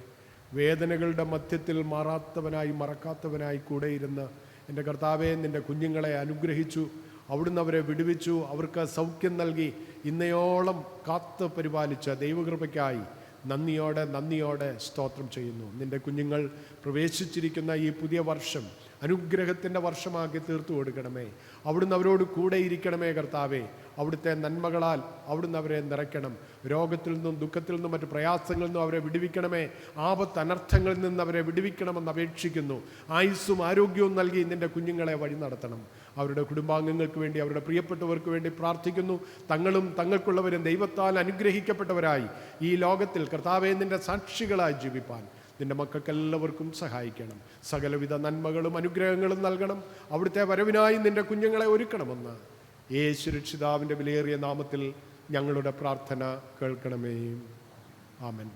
വേദനകളുടെ മധ്യത്തിൽ മാറാത്തവനായി മറക്കാത്തവനായി കൂടെയിരുന്ന് എൻ്റെ കർത്താവേ, നിൻ്റെ കുഞ്ഞുങ്ങളെ അനുഗ്രഹിച്ചു. അവിടുന്ന് അവരെ വിടുവിച്ചു, അവർക്ക് സൗഖ്യം നൽകി. ഇന്നയോളം കാത്ത് പരിപാലിച്ച ദൈവകൃപയ്ക്കായി നന്ദിയോടെ സ്തോത്രം ചെയ്യുന്നു. നിൻ്റെ കുഞ്ഞുങ്ങൾ പ്രവേശിച്ചിരിക്കുന്ന ഈ പുതിയ വർഷം അനുഗ്രഹത്തിൻ്റെ വർഷമാക്കി തീർത്തു കൊടുക്കണമേ. അവിടുന്ന് അവരോട് കൂടെ ഇരിക്കണമേ കർത്താവേ. അവിടുത്തെ നന്മകളാൽ അവിടുന്ന് അവരെ നിറയ്ക്കണം. രോഗത്തിൽ നിന്നും ദുഃഖത്തിൽ നിന്നും മറ്റ് പ്രയാസങ്ങളിൽ നിന്നും അവരെ വിടുവിക്കണമേ. ആപത്ത് അനർത്ഥങ്ങളിൽ നിന്ന് അവരെ വിടുവിക്കണമെന്ന് അപേക്ഷിക്കുന്നു. ആയുസ്സും ആരോഗ്യവും നൽകി നിൻ്റെ കുഞ്ഞുങ്ങളെ വഴി നടത്തണം. അവരുടെ കുടുംബാംഗങ്ങൾക്ക് വേണ്ടി, അവരുടെ പ്രിയപ്പെട്ടവർക്ക് വേണ്ടി പ്രാർത്ഥിക്കുന്നു. തങ്ങളും തങ്ങൾക്കുള്ളവരും ദൈവത്താൽ അനുഗ്രഹിക്കപ്പെട്ടവരായി ഈ ലോകത്തിൽ കർത്താവേ നിൻ്റെ സാക്ഷികളായി ജീവിപ്പാൻ നിൻ്റെ മക്കൾക്കെല്ലാവർക്കും സഹായിക്കണം. സകലവിധ നന്മകളും അനുഗ്രഹങ്ങളും നൽകണം. അവിടുത്തെ വരവിനായി നിൻ്റെ കുഞ്ഞുങ്ങളെ ഒരുക്കണമെന്ന് യേശു രക്ഷിതാവിൻ്റെ വിലയേറിയ നാമത്തിൽ ഞങ്ങളുടെ പ്രാർത്ഥന കേൾക്കണമേ. ആമേൻ.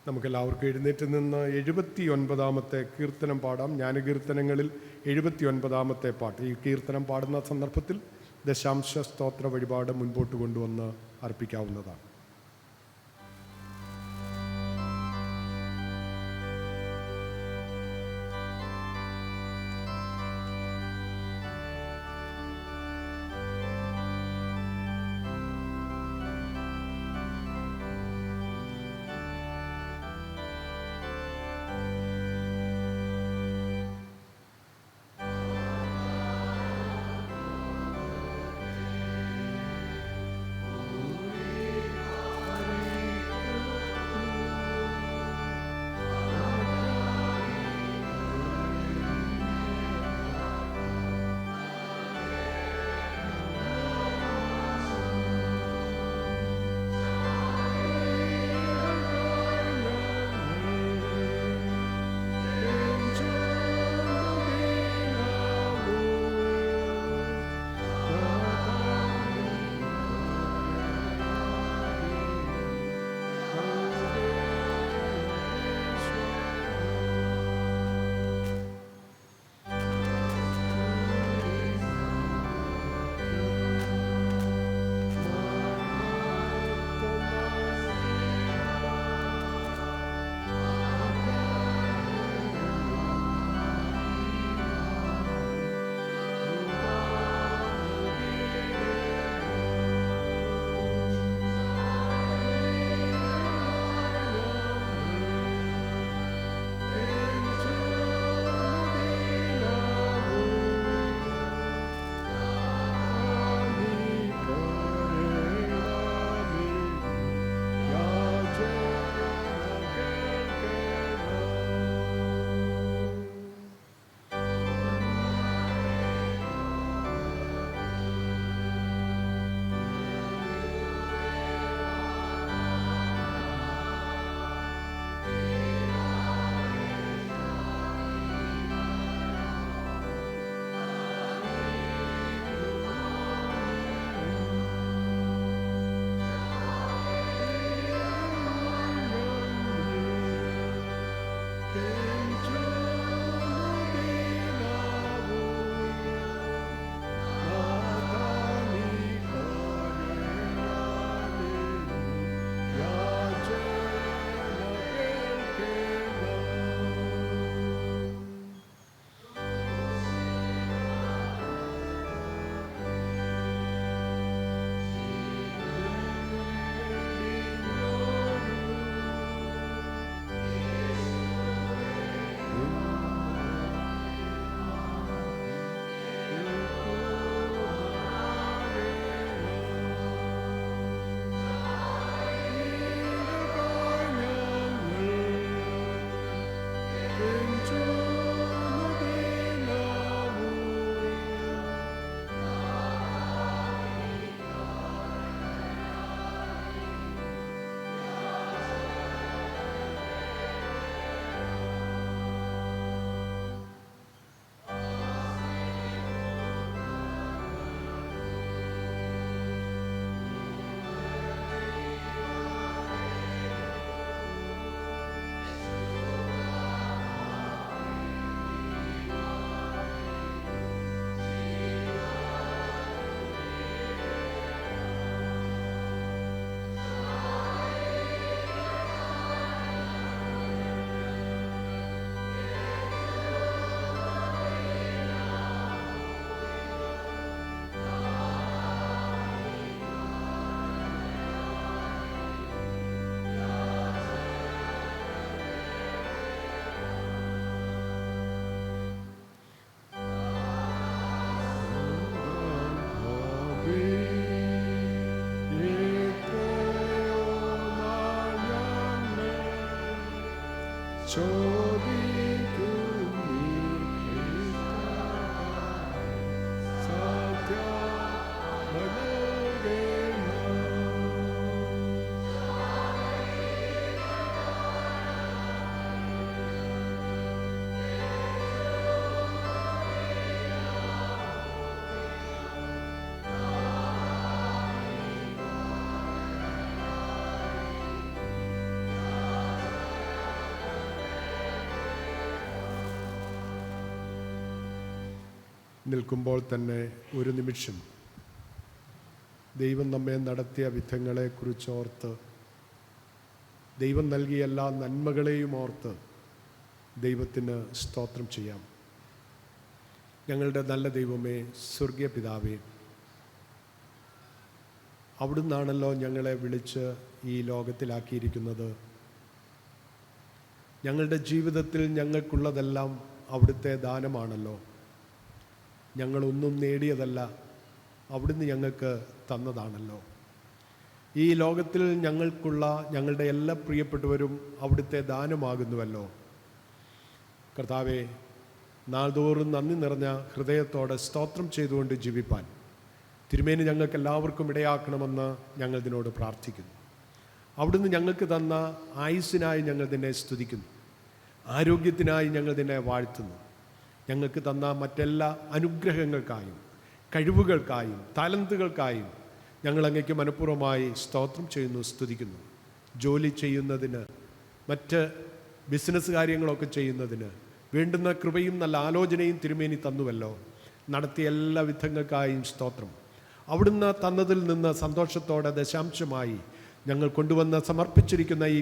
നമുക്കെല്ലാവർക്കും എഴുന്നേറ്റ് നിന്ന് 79-ാമത്തെ കീർത്തനം പാടാം. ജ്ഞാനകീർത്തനങ്ങളിൽ 79-ാമത്തെ പാട്ട്. ഈ കീർത്തനം പാടുന്ന സന്ദർഭത്തിൽ ദശാംശ സ്തോത്ര വഴിപാട് മുൻപോട്ട് കൊണ്ടുവന്ന് അർപ്പിക്കാവുന്നതാണ്. നിൽക്കുമ്പോൾ തന്നെ ഒരു നിമിഷം ദൈവം നമ്മെ നടത്തിയ വിധങ്ങളെക്കുറിച്ച് ഓർത്ത്, ദൈവം നൽകിയ എല്ലാ നന്മകളെയും ഓർത്ത് ദൈവത്തിന് സ്തോത്രം ചെയ്യാം. ഞങ്ങളുടെ നല്ല ദൈവമേ, സ്വർഗീയ പിതാവേ, അവിടുന്നാണല്ലോ ഞങ്ങളെ വിളിച്ച് ഈ ലോകത്തിലാക്കിയിരിക്കുന്നത്. ഞങ്ങളുടെ ജീവിതത്തിൽ ഞങ്ങൾക്കുള്ളതെല്ലാം അവിടുത്തെ ദാനമാണല്ലോ. ഞങ്ങളൊന്നും നേടിയതല്ല, അവിടുന്ന് ഞങ്ങൾക്ക് തന്നതാണല്ലോ. ഈ ലോകത്തിൽ ഞങ്ങൾക്കുള്ള ഞങ്ങളുടെ എല്ലാ പ്രിയപ്പെട്ടവരും അവിടുത്തെ ദാനമാകുന്നുവല്ലോ. കർത്താവേ, നാൾതോറും നന്ദി നിറഞ്ഞ ഹൃദയത്തോടെ സ്തോത്രം ചെയ്തുകൊണ്ട് ജീവിപ്പാൻ തിരുമേനി ഞങ്ങൾക്ക് എല്ലാവർക്കും ഇടയാക്കണമെന്ന് ഞങ്ങൾ ഇതിനോട് പ്രാർത്ഥിക്കുന്നു. അവിടുന്ന് ഞങ്ങൾക്ക് തന്ന ആയുസ്സിനായി ഞങ്ങൾ നിന്നെ സ്തുതിക്കുന്നു. ആരോഗ്യത്തിനായി ഞങ്ങൾ നിന്നെ വാഴ്ത്തുന്നു. ഞങ്ങൾക്ക് തന്ന മറ്റെല്ലാ അനുഗ്രഹങ്ങൾക്കായും കഴിവുകൾക്കായും താലന്തുകൾക്കായും ഞങ്ങൾ അങ്ങേക്ക് മനഃപൂർവ്വമായി സ്തോത്രം ചെയ്യുന്നു, സ്തുതിക്കുന്നു. ജോലി ചെയ്യുന്നതിന്, മറ്റ് ബിസിനസ് കാര്യങ്ങളൊക്കെ ചെയ്യുന്നതിന് വേണ്ടുന്ന കൃപയും നല്ല ആലോചനയും തിരുമേനി തന്നുവല്ലോ. നടത്തിയ എല്ലാ വിധങ്ങൾക്കായും സ്തോത്രം. അവിടുന്ന് തന്നതിൽ നിന്ന് സന്തോഷത്തോടെ ദശാംശമായി ഞങ്ങൾ കൊണ്ടുവന്ന് സമർപ്പിച്ചിരിക്കുന്ന ഈ